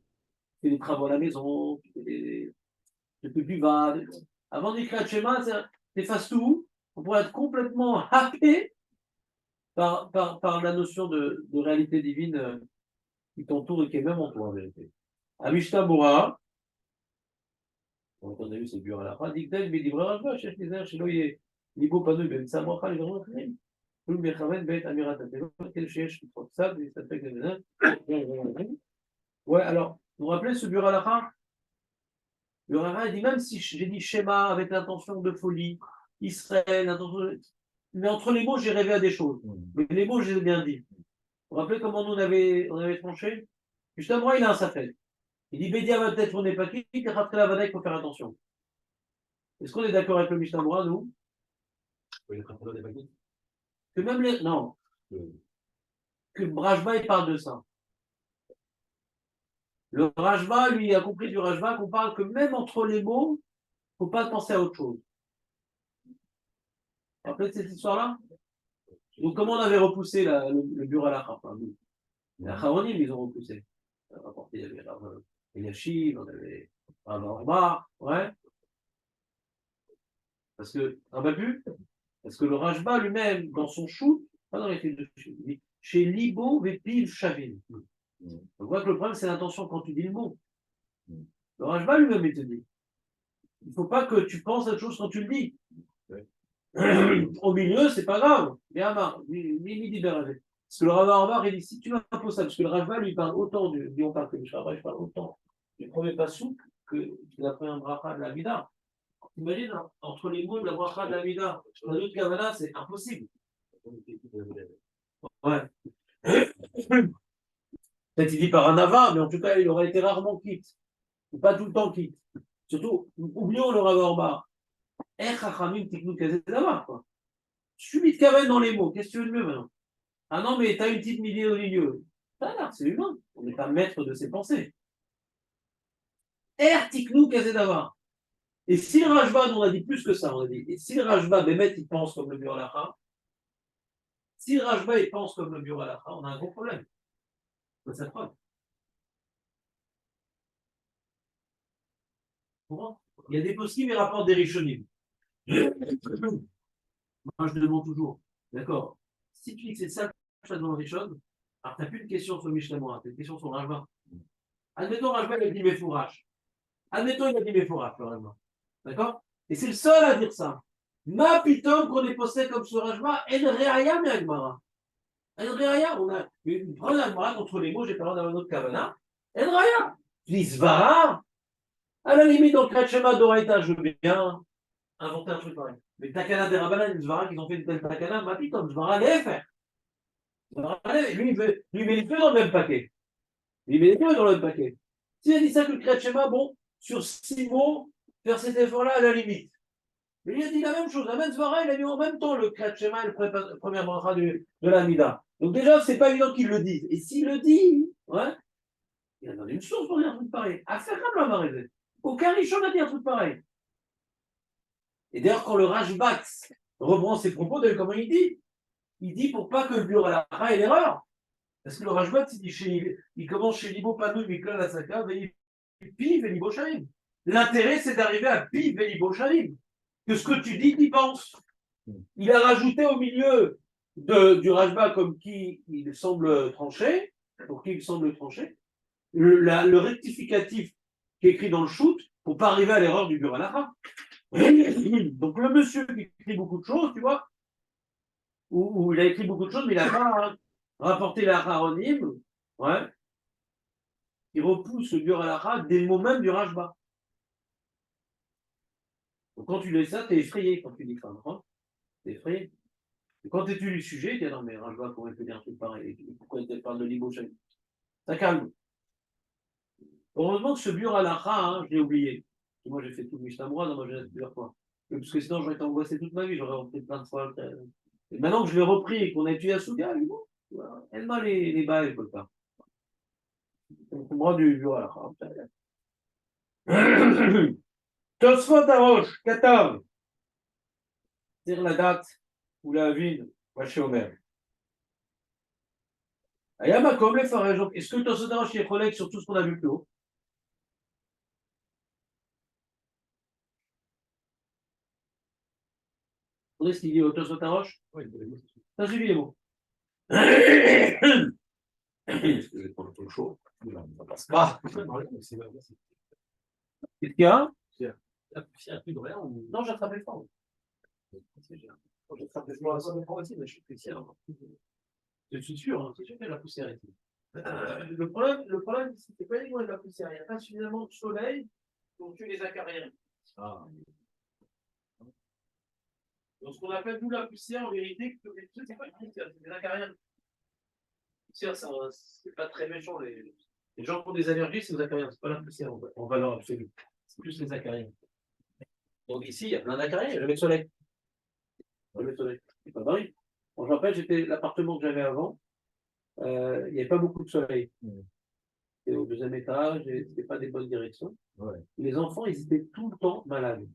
faire des travaux à la maison, tu fais du VAD. Avant d'écrire le schéma, tu effaces tout, on pourrait être complètement happé par la notion de réalité divine qui t'entoure et qui est même en toi en vérité. Amishta Bora, on a vu c'est dur à la fin, Dikdel, Bedivra Rajba, cherche les airs, chez l'oyer, Libo Panou, Ben Samocha, les grands crimes. Tout le Mechaven, Bet Amirat Atelo, quel cherche, qui trouve ça, des attaques de ouais, alors, vous vous rappelez ce bureau à la fin? Le Rara dit même si j'ai dit schéma avec l'intention de folie, Israël, mais entre les mots, j'ai rêvé à des choses. Mais les mots, je les ai bien dit. Vous vous rappelez comment nous on avait tranché? Justement, il a un safed. Il dit Bédia va peut-être on n'est pas quitte, et après la Vadaï, il faut faire attention. Est-ce qu'on est d'accord avec le Mishnah Moura, nous? Que même les. Non. Que Brajba, il parle de ça. Le Rajba, lui, a compris du Rajba qu'on parle que même entre les mots, il ne faut pas penser à autre chose. Vous rappelez de cette histoire-là? Donc, comment on avait repoussé le bureau à la Khaf, hein, nous? Les Acharonim, ils ont repoussé. On a rapporté, il y avait Eliashib, on avait Rav Orbar, ouais. Parce que, on va plus, parce que le Rajba lui-même, dans son shoot, pas dans les films de shoot, il dit chez Libo Vepil Shavin. On voit que le problème, c'est l'intention quand tu dis le mot. Le Rajba lui-même, il te dit. Il ne faut pas que tu penses à autre chose quand tu le dis. Au milieu, c'est pas grave. Mais Amar, Midi Berger. Parce que le Rava Amar, il dit si tu m'imposes ça, parce que le Rajba lui parle autant du, on parle que je parle autant du premier passou que de la première bracha de la Vida. Imagine, hein, entre les mots de la bracha de la Vida, dans l'autre Kavana, c'est impossible. Ouais. Peut-être il dit par un avare, mais en tout cas, il aurait été rarement quitte. Ou pas tout le temps quitte. Surtout, oublions le Rava Amar. Tu lui te cavales dans les mots, qu'est-ce que tu veux de mieux maintenant? Ah non, mais t'as une petite idée au milieu. C'est humain, on n'est pas maître de ses pensées. Et si le Rajba, on a dit plus que ça, on a dit, et si le Rajba, Bémet, il pense comme le Buralacha, si le Rajba, il pense comme le Buralacha, on a un gros problème. C'est sa preuve. Il y a des possibles, mais rapportent des Rishonim. Moi, je demande toujours, d'accord, si tu dis que c'est ça, je te demande des choses, alors tu n'as plus une question sur Mishnah, tu as une question sur Rajba. Admettons, Rajba, il a dit Mefourash. Admettons, il a dit Mefourash, le Rajba. D'accord? Et c'est le seul à dire ça. Ma pitom qu'on est posté comme sur Rajba, El Reaya mais Agmara. El Reaya, on a une preuve Agmara contre les mots, j'ai parlé dans notre Kavana. El Reaya. Svara. À la limite, dans le Kratchema d'Oraita, je veux bien inventer un truc pareil. Mais Takana des Rabbanan, les Svara qui ont fait une telle Takana, ma pitom, Svara les faire. Lui, il met les deux dans le même paquet. Il met les deux dans le même paquet. S'il a dit ça que le Kratchema, bon, sur 6 mots, faire cet effort-là à la limite. Mais il a dit la même chose. La même Svara, il a mis en même temps le Kratchema et le premier bracha de la Mida. Donc déjà, c'est pas évident qu'il le dise. Et s'il le dit, ouais, il a donné une source pour dire un truc pareil. Affaire comme la marée. Aucun Richon n'a dit un truc pareil. Et d'ailleurs, quand le Rajbax reprend ses propos, de comment il dit pour pas que le bureau à la ait l'erreur. Parce que le Rajbax, il commence chez Libo Panou, Mikla la Saka, Piv et Libo Shalim. L'intérêt, c'est d'arriver à Piv et Libo Shalim. Que ce que tu dis, tu penses. Il a rajouté au milieu du Rajba comme qui il semble trancher, pour qui il semble trancher, le rectificatif qui est écrit dans le shoot pour pas arriver à l'erreur du Buranacha. Donc le monsieur qui écrit beaucoup de choses, tu vois, où il a écrit beaucoup de choses, mais il n'a pas rapporté la Haronim, ouais, il repousse le Buranacha des mots même du Rajba. Donc quand tu lis ça, tu es effrayé quand tu dis ça, hein, t'es effrayé. Et quand tu étudies le sujet, tu dis non, mais Rajba, comment il peut dire un truc pareil? Pourquoi il parle de l'Ibochaï? Ça calme. Heureusement que ce Bur Alacha, hein, je l'ai oublié. Moi, j'ai fait tout le Mishnah-Moura dans ma jeunesse plusieurs fois. Parce que sinon, j'aurais été angoissé toute ma vie, j'aurais repris plein de fois. Et maintenant que je l'ai repris et qu'on a étudié à Souga, bon, elle m'a les bas, elle ne peut pas. Donc, moi, du Bur Alacha. Tosfot Arosh, 14. C'est la date où la ville va chez Omer. Ayamakom les Faraj. Est-ce que Tosfot Arosh est collègue sur tout ce qu'on a vu plus haut? Vous voyez ce qu'il dit au Tosfot Arosh? Oui, ça suffit les mots. Qu'est-ce qu'il y a? La poussière plus de rien ou... Non, j'ai attrapé fort. J'ai attrapé fort aussi, mais je suis poussière. Je suis sûr, hein, c'est sûr qu'il y a de la poussière ici. Le problème, c'est pas uniquement de la poussière. Il n'y a pas suffisamment de soleil pour tuer les acariens. Ah. Donc, ce qu'on appelle nous la poussière, en vérité, c'est pas une poussière, c'est des acariens. La poussière, c'est pas très méchant. Les gens qui ont des allergies, c'est des acariens. C'est pas la poussière en valeur absolue. C'est plus les acariens. Donc, ici, il y a plein d'acariens, il n'y a jamais de soleil. Jamais de soleil. C'est pas vrai. Bon, je me rappelle, l'appartement que j'avais avant, il n'y avait pas beaucoup de soleil. C'était au deuxième étage, et c'était pas des bonnes directions. Ouais. Les enfants, ils étaient tout le temps malades.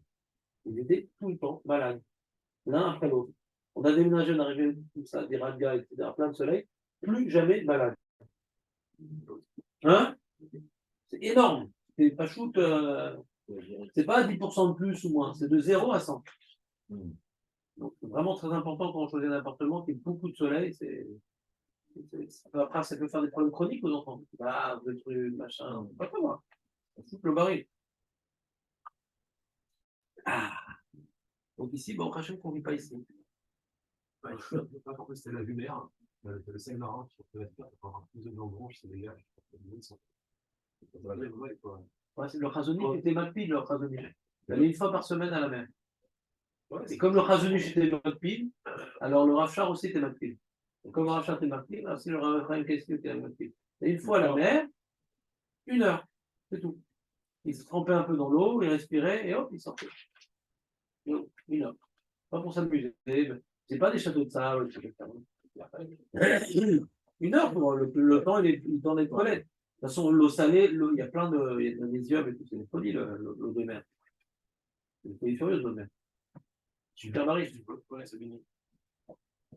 Ils étaient tout le temps malades, l'un après l'autre. On a déménagé, on arrivait tout ça, des radgas, etc., plein de soleil, plus jamais malade. Hein? C'est énorme. C'est pas shoot, c'est pas 10% de plus ou moins, c'est de 0 à 100. Donc, c'est vraiment très important quand on choisit un appartement qui ait beaucoup de soleil. Après, ça peut faire des problèmes chroniques aux enfants. Ah, des trucs, machin. Pas comme moi. On fout le baril. Ah. Donc ici, bon, Rachel qu'on ne vit pas ici. Ouais, je ne sais pas pourquoi c'était la lumière. Le sel marin sur le faire pour avoir plus de blanche, c'est dégage. Ouais, c'est le chazonnier était Macpil, le chazonnier. Il allait une fois par semaine à la mer. Et comme le chazonnier était Macpil, alors le Rafchar aussi était Macpil. Et comme le Rafchar était Macpil, aussi le Raphaël Kessel était Macpil. Et une fois à la mer, 1 heure, c'est tout. Il se trempait un peu dans l'eau, il respirait, et hop, il sortait. 1 heure. Pas pour s'amuser, c'est pas des châteaux de sable, etc. 1 heure pour le temps, il est dans les toilettes. De toute façon, l'eau salée, il y a plein de. Il y a de magnésium et tout, c'est des folies, l'eau de mer. C'est des folies furieuses, l'eau de mer. Super Marie, je connais ce béni.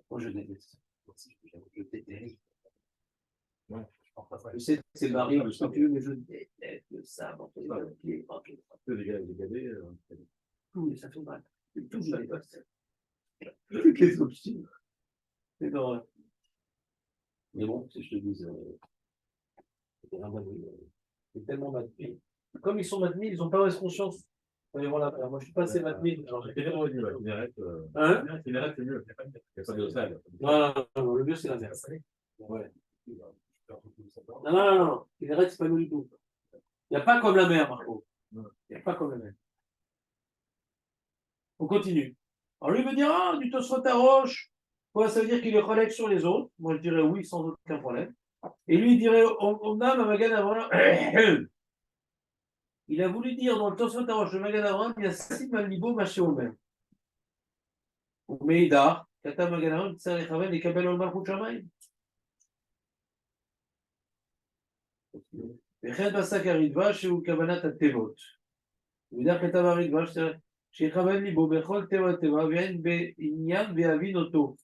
Moi, je déteste. Je déteste. Ouais. Je sais que c'est Marie, ce que tu veux, mais je déteste le sable entre les pieds. Tout, ça fait mal. Tout, je déteste. Qu'est-ce que je dis? C'est drôle. Mais bon, si je te dis, c'est tellement maintenu. Comme ils sont maintenus, ils n'ont pas conscience. Voilà, alors moi je suis pas assez maintenu. Alors j'ai fait c'est mieux. Il n'y a pas de sable. non, le mieux c'est la mer. Ouais. Non. Kineret, c'est pas mieux du tout. Il n'y a pas comme la mer, Marco. Il n'y a pas comme la mer. On continue. Alors lui me dira, du Tosfot à Roche, quoi, ça veut dire qu'il est relève sur les autres. Moi je dirais oui, sans aucun problème. Et lui il dirait, on a ma Magan Avraham. Il a voulu dire dans le Tosfot à Roche de Magan Avraham, il y a 6 Malibo Maché Omer. Ou Meidar, Kata Magan Avraham, Tsar Echaven, et Kabel Olmar Kuchamayim. וכן פסק הרידב"א שהוא כוונת התיבות. ובדרך כתב הרידב"א שיכוון ליבו בכל תיבה ותיבה ואין בעניין ויבין אותו.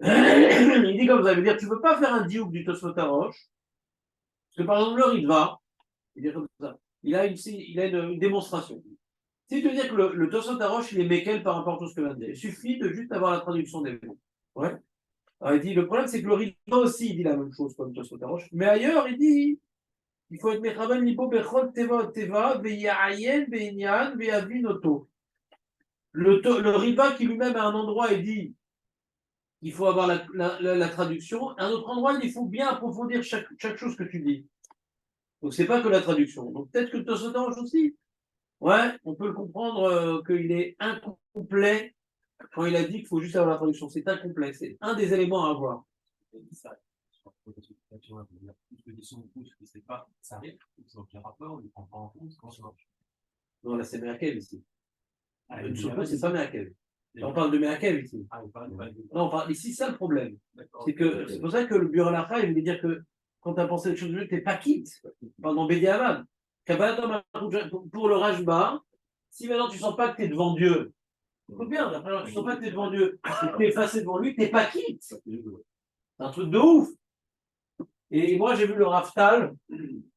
Il dit comme ça, il veut dire tu ne peux pas faire un diouk du Tosfot Arosh, parce que par exemple le Ritva, il dit comme ça, il a une démonstration. Si tu veux dire que le Tosfot Arosh il est méquel par rapport à tout ce que vient de dire, il suffit de juste avoir la traduction des mots. Ouais. Alors il dit le problème c'est que le Ritva aussi il dit la même chose comme le Tosfot Arosh, mais ailleurs il dit il faut être mechaven libo bechol teva veyayen veinyan veyavin oto. Le Riva qui lui-même à un endroit il dit il faut avoir la traduction, à un autre endroit il faut bien approfondir chaque chose que tu dis. Donc c'est pas que la traduction. Donc peut-être que le Tosfot aussi, ouais, on peut le comprendre qu'il est incomplet quand il a dit qu'il faut juste avoir la traduction. C'est incomplet, c'est un des éléments à avoir. Non, là c'est Meakev ici. Une soupe, c'est pas Meakev. On parle de Meakev ici. Non, on parle ici, c'est ça le problème. C'est pour ça que le bureau Lacha, il veut dire que quand tu as pensé à quelque chose, tu n'es pas quitte pendant Bédiavad. Pour le Rajba, si maintenant tu ne sens pas que tu es devant Dieu, écoute bien, alors, tu ne sens pas que tu es devant Dieu, tu es effacé devant lui, tu n'es pas quitte. C'est un truc de ouf. Et moi, j'ai vu le Rav Tal,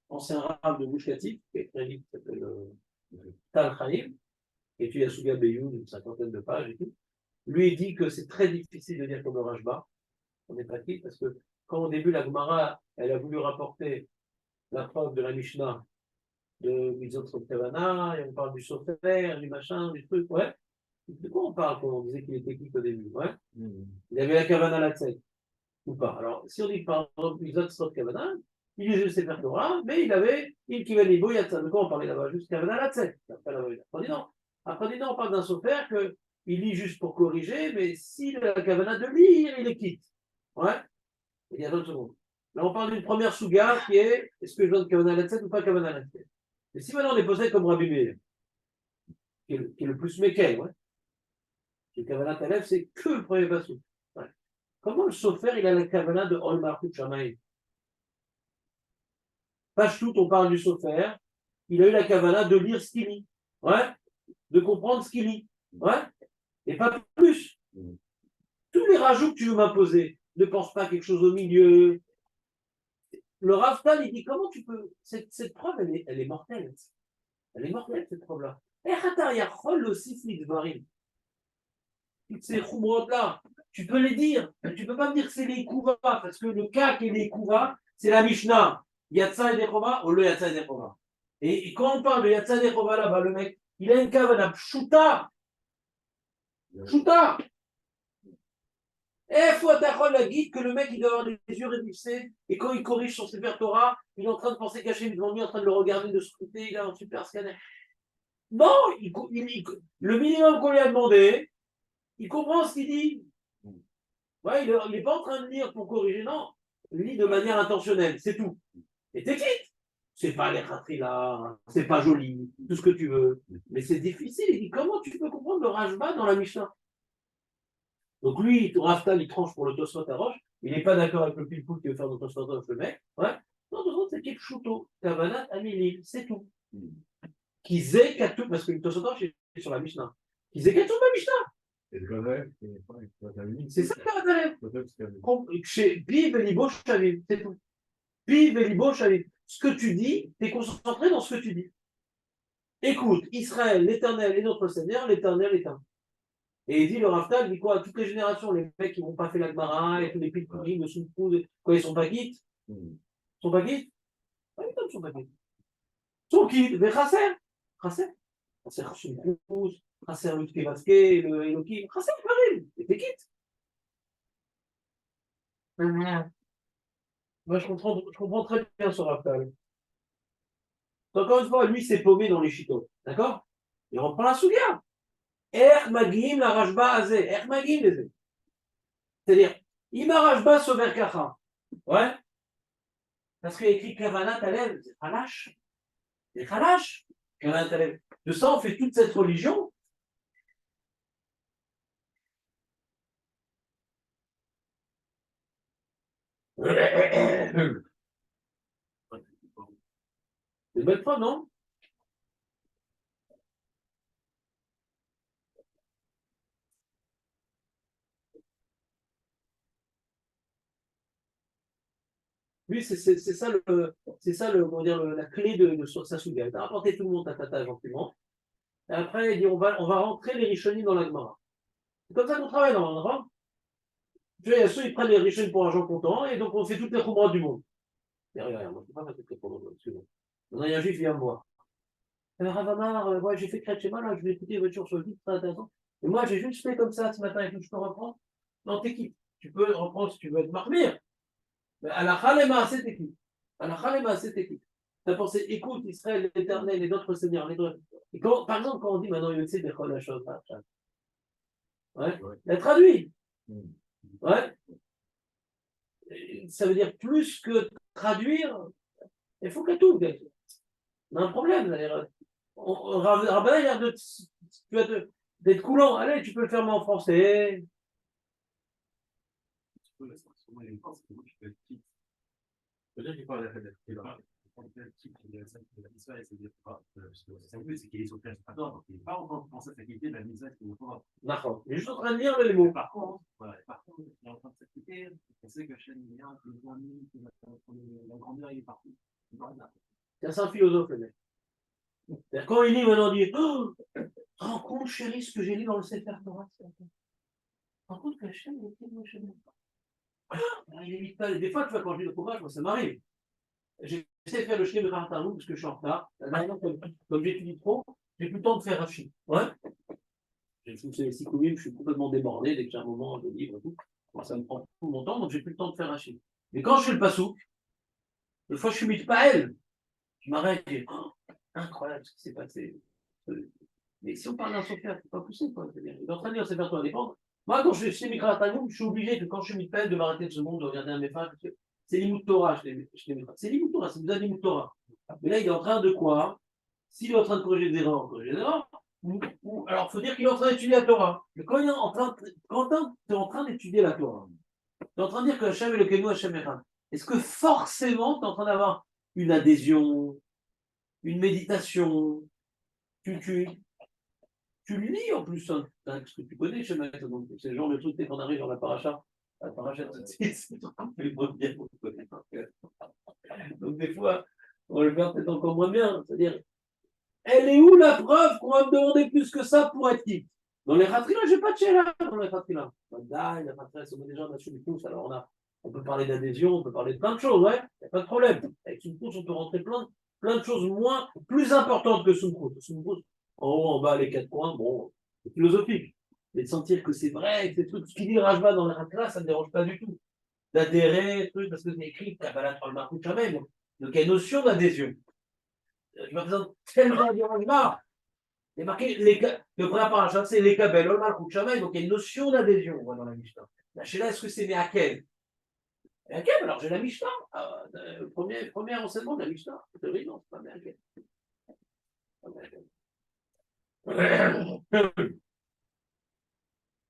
ancien Rav de Gush Katif, qui est très vite, qui s'appelle Tal Chaim, qui étudie à Suga Beyoun, une 50aine de pages et tout. Lui, il dit que c'est très difficile de dire comme le Rajba, on n'est pas quitte, parce que quand au début, la Gemara, elle a voulu rapporter la preuve de la Mishnah de Mizot Kavana, et on parle du Sofer, du machin, du truc, ouais. De quoi on parle quand on disait qu'il était quitte au début, ouais. Il y avait la Kavana la tête, ou pas. Alors, si on dit par exemple Mizot Kavana, il lisait le Sefer Torah, mais il avait il qui venait il y a de quoi on parlait là-bas, juste Kavana la tête. Après, on dit non. Après, on dit non, on parle d'un Sofer que il lit juste pour corriger, mais s'il a la Kavana de lire, il est quitte. Ouais. Il y a d'autres secondes. Là, on parle d'une première souga qui est-ce que je donne Kavana la tête ou pas Kavana la tête. Et si maintenant on est posé comme Rabbi Meir, qui est le plus méquel, ouais. Le Kavana Talef, c'est que le premier passou. Ouais. Comment le Sofer, il a la Kavana de Ol Markout Shamaï? Page tout, on parle du Sofer, il a eu la Kavana de lire ce qu'il lit, ouais, de comprendre ce qu'il lit, ouais, et pas plus. Tous les rajouts que tu veux m'imposer, ne pense pas quelque chose au milieu. Le Rav Tal, il dit comment tu peux. Cette preuve, elle est mortelle. Elle est mortelle, cette preuve-là. Et Khatar Yachol aussi Flidvarim. toutes ces khoumrotes-là, tu peux les dire, mais tu ne peux pas me dire que c'est les kouvas, parce que le cas qui est les kouvas, c'est la Mishnah. Yatsa et Dechova, ou le Yatsa et Dechova. Et quand on parle de Yatsa et Dechova là-bas, le mec, il a une kavana pshuta. Pshuta. Et faut attendre la guide que le mec, il doit avoir les yeux révulsés, et quand il corrige son Sefer Torah, il est en train de penser cacher devant lui, en train de le regarder, de scruter, il a un super scanner. Non, le minimum qu'on lui a demandé, il comprend ce qu'il dit. Ouais, il n'est pas en train de lire pour corriger, non. Il lit de manière intentionnelle, c'est tout. Et t'es quitte. C'est pas les là, c'est pas joli, tout ce que tu veux. Mais c'est difficile. Il dit comment tu peux comprendre le Rajba dans la Mishnah? Donc lui, Raftal, il tranche pour le Tosfot à Roche. Il n'est pas d'accord avec le pilpoul qui veut faire le Tosfot à Roche, le mec. Ouais. Non, Tosfot, c'est Kipchuto, Kavanat, Amili, c'est tout. Qu'ils aient qu'à tout, parce que le Tosfot à Roche est sur la Mishnah. Qu'ils aient qu'à tout la Mishnah. C'est ça le Kavanat. Chez Biv et Libo Shavim, c'est tout. Biv et Libo Shavim. Ce que tu dis, tu es concentré dans ce que tu dis. Écoute, Israël, l'Éternel est notre Seigneur, l'Éternel est un. Et il dit, le Raftal, il dit quoi? À toutes les générations, les mecs qui n'ont pas fait la Gemara, et tous les pilpourim, le soupou, quoi, ils sont pas quittes? Ils sont pas quittes? Pas du tout, ils sont pas quittes. Ils sont quittes, mais Chasser. Chasser. Chasser, Chasser, Kouz, Chasser, le Tkevatske, le Elokim. Chasser, pareil. Et t'es quitte. Moi, je comprends très bien ce Raftal. Encore une fois, lui, s'est paumé dans les chitos. D'accord? Il reprend la souga. Magim la Rajba Azé. Magim les. C'est-à-dire, Ima Rajba Sover Kacha. Ouais? Parce qu'il y a écrit Kavanat Alev. C'est Khalash. C'est Khalash. Kavanat Alev. De ça, on fait toute cette religion. C'est une belle preuve, non? Lui, c'est ça, comment dire, la clé de sa souga. Il a rapporté tout le monde à tata gentiment. Et après, il dit on va rentrer les Rishonim dans la Gemara. C'est comme ça qu'on travaille dans l'endroit. Tu vois, ceux, ils prennent les Rishonim pour argent comptant, et donc on fait toutes les khumras du monde. Et regarde, moi, je ne peux pas faire toutes les khumras, excuse-moi. Maintenant, il y a un juif qui vient me voir. Ravamar, ouais, j'ai fait Kretchema, là, je vais écouter les voitures sur le vide, très intéressant. Et moi, j'ai juste fait comme ça ce matin, et tout, je peux reprendre. Non, t'es qui? Tu peux reprendre si tu veux être marmire. Mais à la Khalema, c'est équipe. À la Khalema, c'est équipe. Tu as pensé, écoute, Israël, l'Éternel et d'autres seigneurs. Et quand, par exemple, quand on dit maintenant, il sait des la chose, ouais, il a traduit. Ouais. Ça veut dire plus que traduire, il faut que tout. On a un problème. Rabbin, il a d'être coulant. Allez, tu peux le faire mais en français. Peut-être qu'il parle d'être c'est qu'il est sur le attends, donc il n'est pas encore pensé à s'acquitter de la mise qu'il nous faudra. D'accord. Il est juste en train de lire les mots. Par contre, il est en train de s'acquitter. On sait que Hachem est bien, que la grandeur, il est partout. C'est un philosophe, le mec. Quand il lit, maintenant, il dit oh, rends compte, chérie, ce que j'ai lu dans le Sefer Torah. Rends compte que Hachem est bien, moi, Hachem. Des fois, tu vois, quand je lis le courage, moi, ça m'arrive. J'essaie de faire le Shem Ratarou parce que je suis en retard. Comme j'étudie trop, j'ai plus le temps de faire Rashi. Ouais. J'ai fait les Sikoumim, je suis complètement débordé dès que j'ai un moment de livre et tout. Moi, ça me prend tout mon temps, donc j'ai plus le temps de faire Rashi. Mais quand je fais le Passouk, des fois, je suis Mitpaël. Je m'arrête et oh, incroyable ce qui s'est passé. Mais si on parle d'un Sophia, c'est pas possible. Il est en train de dire c'est faire toi dépendre. Moi, quand je fais Mikra Tanoum, je suis obligé que quand je suis Mitpaël de m'arrêter de seconde, de regarder un message. C'est l'imout Torah, c'est l'imout Torah, c'est vous l'imout Torah. Mais là, il est en train de quoi? S'il est en train de corriger des erreurs, alors il faut dire qu'il est en train d'étudier la Torah. Mais quand tu es en train d'étudier la Torah, tu es en train de dire que Hachem est le Kenu, Hachem est Echad. Est-ce que forcément tu es en train d'avoir une adhésion, une méditation? Tu lis en plus, hein, parce que tu connais Hachem Echad, donc c'est le genre de truc qu'on arrive dans la paracha. La paracha, c'est les bien pour connaître. Donc des fois, on va le faire peut-être encore moins bien. C'est-à-dire, elle est où la preuve qu'on va me demander plus que ça pour être qui? Dans les Khatrila, j'ai pas de Sheila dans les Khatrila. Badaï, les Khatrila, c'est déjà on a su tous. Alors on peut parler d'adhésion, on peut parler de plein de choses, ouais, il n'y a pas de problème. Avec Soumkous, on peut rentrer plein de choses plus importantes que Soumkous. Soumkous, en haut, en bas, les quatre coins, bon, c'est philosophique. Mais de sentir que c'est vrai, que ces trucs, ce qu'il dit Rajba dans les Khatrila, ça ne me dérange pas du tout. D'adhérer, truc, parce que c'est écrit, Kabbalah, le Marcout Shamay. Donc il y a une notion d'adhésion. Je me présente tellement du Rajba. Il y a marqué, le premier paragraphe, c'est les Kabel, le Malchut Shamay, donc il y a une notion d'adhésion, on voit dans la Mishnah. La Sheila, est-ce que c'est Meakel? Meakel, alors j'ai la Mishnah. Premier enseignement de la Mishnah. Oui, non, c'est pas Meakel.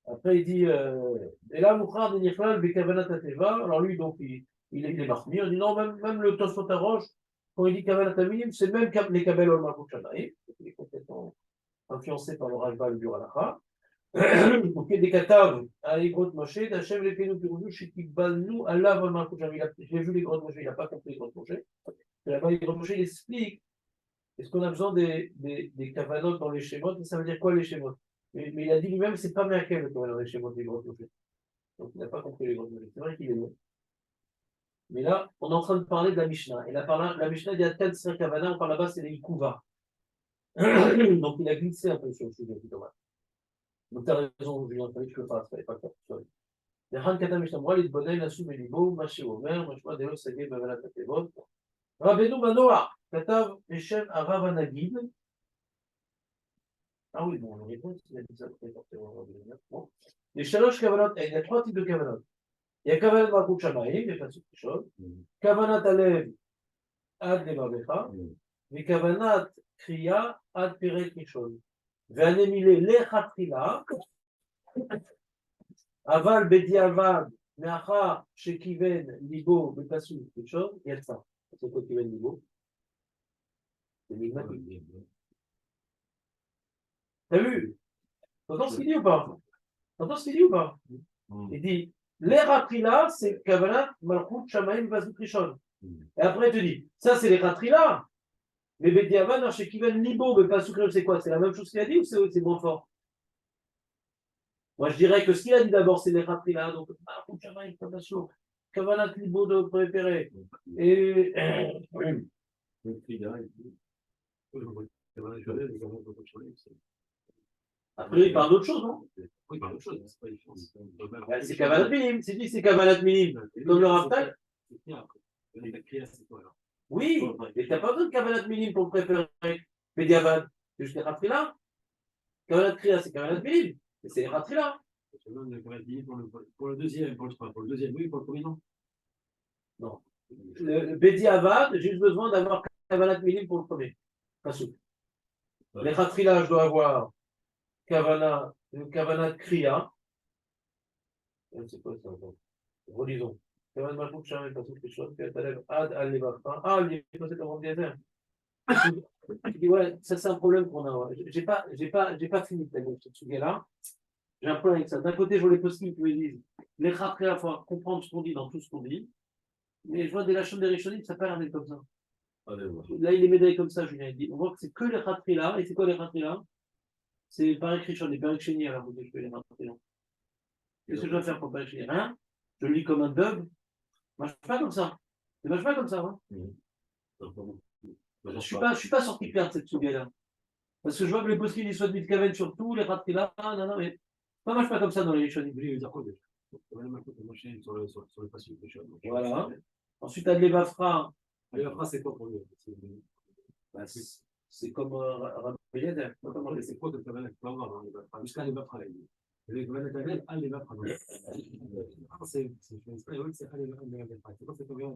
Après, il dit, et là, Moukhar de Nifal, Bekavanat Ateva, alors lui, donc, il est marqué. Il dit non, même le Tosfot Arosh, quand il dit Kavanat Aminim, c'est même les Kabel, le Malchut Shamay. Il est complètement influencé par le Rajba, le Dur Halacha. Donc, il y a des katav à l'Igrot Moshe, d'Hachem les Pénou Piroujou, Shikibalnou, Allah va Malchut Shamay. J'ai vu l'Igrot Moshe, il n'a pas compris l'Igrot Moshe. Là-bas, l'Igrot Moshe, il explique est-ce qu'on a besoin des kavanot dans les schémotes, et ça veut dire quoi les schémotes? Mais il a dit lui-même, c'est pas Merkel le kavanot, les schémotes des Igrot Moshe. Donc, il n'a pas compris l'Igrot Moshe. C'est vrai qu'il est bon. Mais là, on est en train de parler de la Mishnah. Et la Mishnah dit à tel serait Kavana, on parle là-bas, c'est les Ikouva. Donc, il a glissé un peu sur le sujet, Thomas. Donc, tu as raison, Julien, il fallait que je le fasse, il fallait pas le faire. Lehan Katam Mishnah, l'Idbonel, Nassou Melibo, Maché Omer, Machma Delo Sagé, Bavala Katevot. Rabbeinu Manoah, Katav, Eshem, Arav Anagid. Ah oui, bon, on répond, il a dit ça, bon. Les Shalosh Kavanot, il y a trois types de Kavanot. Il y a Kavanot Malchut Shamayim, il y a pas de chose. Kavanot Alev, Ad Levavecha. Et Kavanot Kriya, Ad Perek Rishon. Ve'anemile Lechatrila. Aval Bediavad, Meacha, Shekiven, Libo, Betasu, Rishon. Il y a ça. C'est quoi Kiven Libo? C'est énigmatique. T'as vu? T'entends ce qu'il dit ou pas? T'entends ce qu'il dit ou pas? Il dit, l'Eratrila, c'est Kavanat, Malchut, Shamaim, Vasut, Rishon. Et après, il te dit, ça, c'est l'Eratrila. Mais Bediavad, Shekiven, Libo, Betasu, Rishon, c'est quoi? C'est la même chose qu'il a dit ou c'est bon fort? Moi, je dirais que ce qu'il a dit d'abord, c'est l'Eratrila. Donc, Malchut, Shamaim, Betasu, Kavanat, Libo, de préféré. Et. Après, il parle d'autre chose, non? Oui, il parle d'autre chose, c'est pas différent. C'est Kavanat Minim, c'est dit, c'est Kavanat Minim. Comme le Raptal. Oui, mais tu n'as pas besoin de Kavanat Minim pour le préférer. Mediavad, c'est juste les Ratrila. Kavanat Kriya, c'est Kavanat Minim. Et c'est les Ratrila. Pour le deuxième, pour le deuxième, oui, pour le premier, non. Non. Le Bediavad, j'ai juste besoin d'avoir Kavanat Minim pour le premier. Pas souple. Les Ratrila, je dois avoir Kavanat Kriya. C'est quoi ça? Relisons. Kavanat Malchut Shamay, pas souple, les choses. Ad al Levafra. Ah, il est passé comme Diazer. Je dis, ouais, ça c'est un problème qu'on a. J'ai pas fini de ce sujet-là. J'ai un problème avec ça. D'un côté, je vois les postes-it qui me disent les ratés à la fois comprendre ce qu'on dit dans tout ce qu'on dit. Mais je vois des lachons des Rishonim, ça n'a pas l'air d'être comme ça. Là, il est médaillé comme ça, Julien. Il dit on voit que c'est que les ratés là. Et c'est quoi les ratés là? C'est Parik Rishon et Parik Sheni alors vous dites que les ratés là. Qu'est-ce que je dois faire pour Parik Sheni? Rien. Je le lis comme un dub. Moi, je ne fais pas comme ça. Je ne pas comme ça. Hein. Je ne suis pas sorti perdre cette sujet-là. Parce que je vois que les postes-it, ils soient de Mitkaven sur tout, les ratés là. Non, mais ça marche pas comme ça dans les Rishonim. Sur le passé. Voilà. Ensuite, Ad Levafra. Levafra, c'est quoi pour lui? C'est comme Rabbi Yedder. C'est quoi que le Kavanat? Jusqu'à Levafra. Le Kavanat Alev, à Levafra. C'est à Levafra. C'est quoi cette combien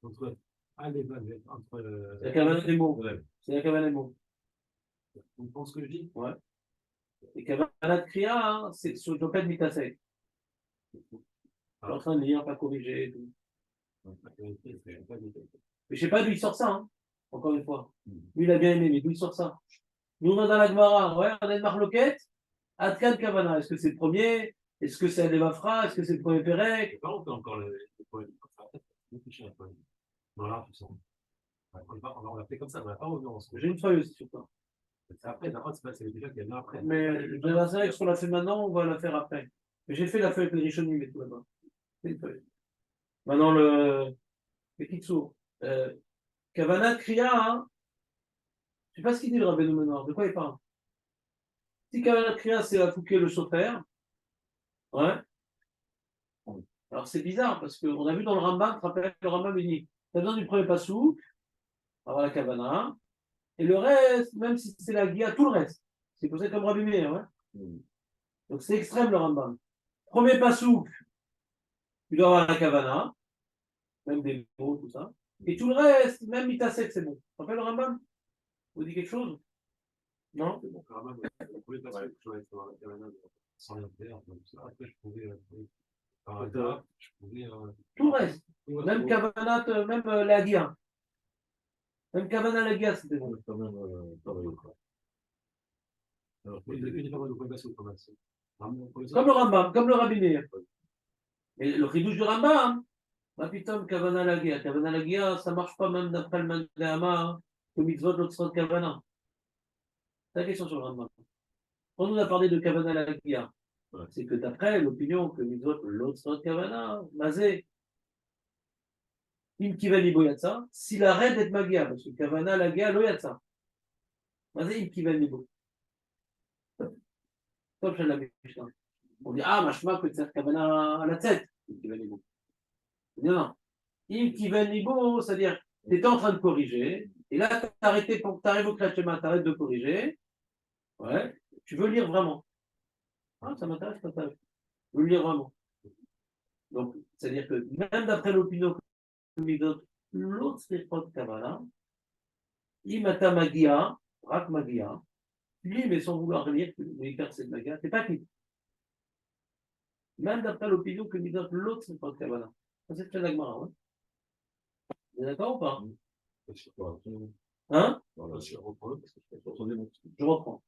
entre Alevafra, entre. C'est la Kavanat des mots. C'est la Kavanat des mots. Vous comprenez ce que je dis? Ouais. Et Kavanat Kriya, hein, c'est sur le pet Mitasek. Je suis en train de lire, pas corriger. Mais je sais pas d'où il sort ça, hein, encore une fois. Lui, il a bien aimé, mais d'où il sort ça? Nous, on a dans la Gemara, ouais, on a une marloquette. Adkan Kavana, est-ce que c'est le premier? Est-ce que c'est Adevafra? Est-ce que c'est le premier Pérec? On peut encore le problème. Voilà, tout ça. On va l'appeler comme ça, on n'a pas revenir ensemble. J'ai une feuille aussi sur toi. C'est après, d'abord, c'est déjà qu'il y a bien après. Mais la série, ce qu'on a fait maintenant, on va la faire après. Mais j'ai fait la feuille avec les Rishonim et tout là-bas. Maintenant, le Kitsou. Kavana Kriya, hein. Je sais pas ce qu'il dit le Rabbeinu Menor. De quoi il parle? Si Kavana Kriya, c'est à Fouquet le Sofer, ouais. Alors c'est bizarre parce qu'on a vu dans le Rambam, tu te rappelles, le Rambam il dit, tu as besoin du premier pasouk, avoir la Kavana, et le reste, même si c'est la Guia, tout le reste. C'est pour ça comme Rabbi Meir, ouais. Donc c'est extrême le Rambam. Premier pasouk, tu dois avoir la Kavana, même des mots, tout ça. Et tout le reste, même Mitasek, c'est bon. Tu te rappelles le Rambam? Vous dit quelque chose? Non? C'est bon, quand même, le premier passage que je voulais faire la Canada, sans rien faire, donc ça, après, je pouvais, par exemple, je pouvais, Tout le reste. Même Kavanat, même la Guia. Même Kavana la Guia, c'était bon. Quand même, quoi. Alors, une fois de progression, quand même. Comme le Rambam, comme le Rabbi Meir. Et le chidouche du Rambam, ah putain, Kavana la Guia. Kavana la Guia, ça marche pas même d'après le Mandama, hein, que mitzvot l'autre Kavana. C'est la question sur le Rambam. Quand on a parlé de Kavana la Guia, c'est que d'après l'opinion que mitzvot l'autre Kavana, Mazé, Im Kivan Ibo Yatsa, s'il arrête d'être Magia, parce que Kavana la Guia, lo Yatsa. Mazé, Im Kivan Ibo. Top, je l'ai Mishnah. On dit, ah, machma, que c'est Kavana à la tête. Im Kivan Ibo. Non, non. Im Kivan Ibo, c'est-à-dire, tu étais en train de corriger, et là, tu as arrêté, pour que tu arrives au Kratchema, tu arrêtes de corriger. Ouais. Tu veux lire vraiment. Ah, ça m'intéresse, ça m'intéresse. Je veux lire vraiment. Donc, c'est-à-dire que même d'après l'opinion que l'autre Srichot Kavala, Imata Magia, Rak Magia, lui, mais sans vouloir lire, mais faire cette Magia, c'est pas qui. Même d'après l'opinion que l'autre Srichot Kavala. Ça, c'est très l'agmara, hein. Vous êtes d'accord ou pas? Hein? Je reprends.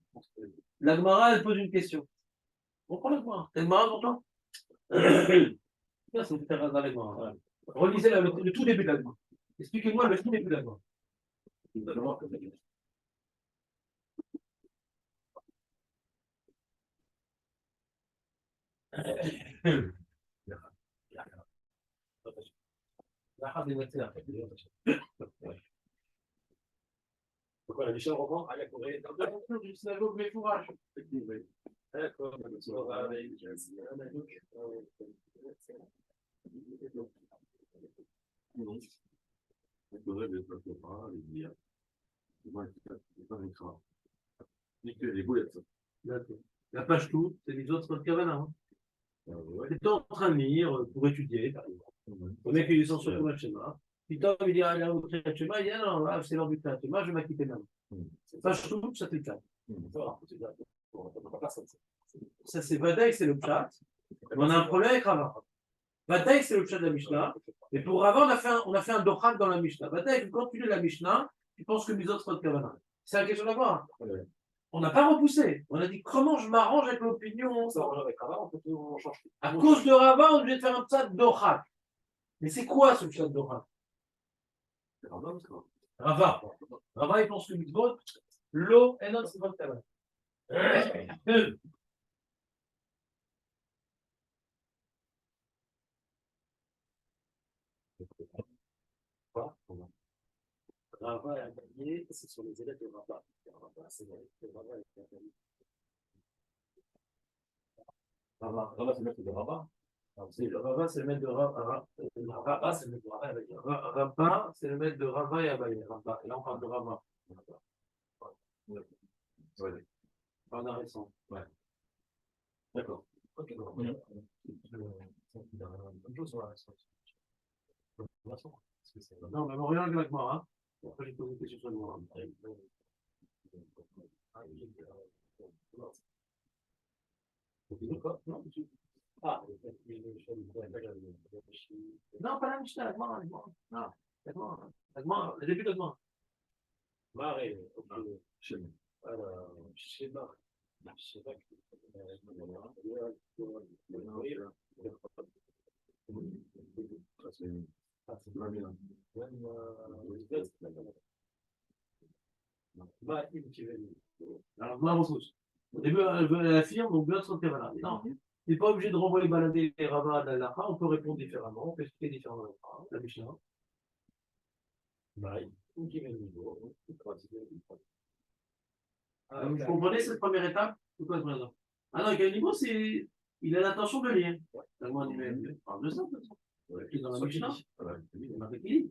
L'agmara, elle pose une question. Reprends l'agmara. L'agmara, pourtant? Ça, c'est faire dans l'agmara. Relisez le tout début de l'agmara. Expliquez-moi le tout début de l'agmara. Pourquoi la Michel reprend? Ah, il y a couru. Du synagogue, mes fourrages. D'accord, La page tout, c'est les autres Kavana. Hein. J'étais en train de lire pour étudier, par exemple. Le mec, il descend sur le schéma. Puis Tom, il dit, ah, là, au schéma, il dit, ah non, là, c'est l'heure du schéma, je vais m'acquitter maintenant. Page tout, ça fait le cas. Ça, c'est Vadaï, c'est le chat. On a un problème avec Rava. Vadaï, c'est le chat de la Mishnah. Et pour Rava, on a fait un dochak dans la Mishnah. Vadaï, quand tu lis la Mishnah, tu penses que les autres sont de Kavana. C'est la question d'avoir. On n'a pas repoussé. On a dit comment je m'arrange avec l'opinion. À cause de Rava, on est obligé de faire un psat dochak. Mais c'est quoi ce psat dochak? Rava. Rava, il pense que mitzvot, l'eau est notre mitzvot Kavana. Rava a gagné, c'est sur les élèves de Rava. C'est Rava qui a gagné. Rava, c'est le maître de Rava. Rava, c'est le maître de Rava. Rava, c'est le maître de Rava. Rava, c'est le maître de Rava et Abaye. Et là, on parle de Rava. Pas d'un récent. Ouais. D'accord. Ok, d'accord. Non, mais on regarde avec moi. Hein. Après, j'ai posé une question sur le moi. Non, pas la Mishnah, la Gemara, la Gemara. Non, la Gemara. La Gemara, le début de la Gemara. Maré, Schéma. Schéma. Bah, il qui veut. Alors, moi, on pousse. Au début, elle affirme, donc bien sur le Kavanah. Non, on n'est pas obligé de renvoyer balader les Rava à la on peut répondre différemment, on peut expliquer différemment la Mishnah. Bah, il qui veut le niveau. Vous comprenez cette première étape? C'est quoi ce présent? Ah non, quel niveau, c'est. Il a l'intention de lire. Tellement il parle de ça, peut-être. Qui est dans la Mishnah. Il marque équilibre.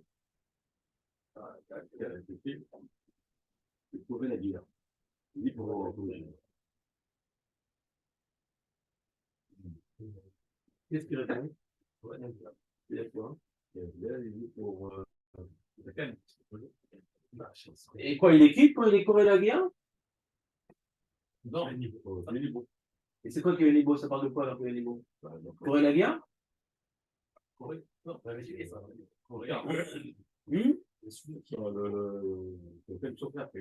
Il pouvait la dire. Il dit pour Qu'est-ce qu'il répond? il a quoi? Il dit pour la canne. Et quoi, il est quitte quand il est Corée la guerre? Non, il dit pour les niveaux. Et c'est quoi qui est niveau? Ça parle de quoi, là, niveau? Corée la guerre? Corée. Non, on avait dit ça. Corée. Sur le thème sur place,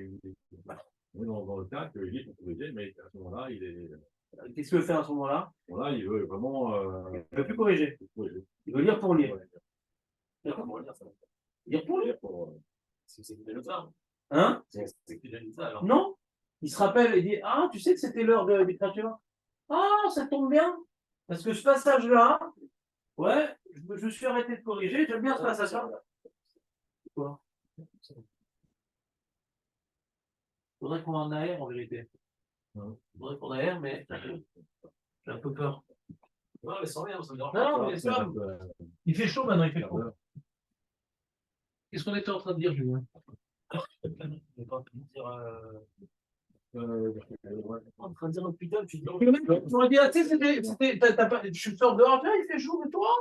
dans le cas que il est pour corriger, mais à ce moment-là, il est. Qu'est-ce qu'il veut faire à ce moment-là? Voilà, il veut vraiment. Il ne veut plus corriger. Il veut lire pour lire. Comment dire ça? Lire pour lire. C'est déjà ça. Hein? C'est déjà ça alors. Non? Il se rappelle et dit ah, tu sais que c'était l'heure de l'écriture? Ah, ça tombe bien. Parce que ce passage-là, ouais, je me suis arrêté de corriger, j'aime bien ce passage-là. Quoi? Il faudrait qu'on en aère en vérité. Il faudrait qu'on aère, mais j'ai un peu peur. Non, mais sans rien, ça me dérange pas. Non, mais ça, il fait chaud maintenant, il fait chaud. Qu'est-ce qu'on était en train de dire, Julien? On est pas en train de dire. En train de dire putain, tu dis. Tu m'aurais dit, ah, tu sais, je suis sors dehors, tiens, il fait chaud, mais toi?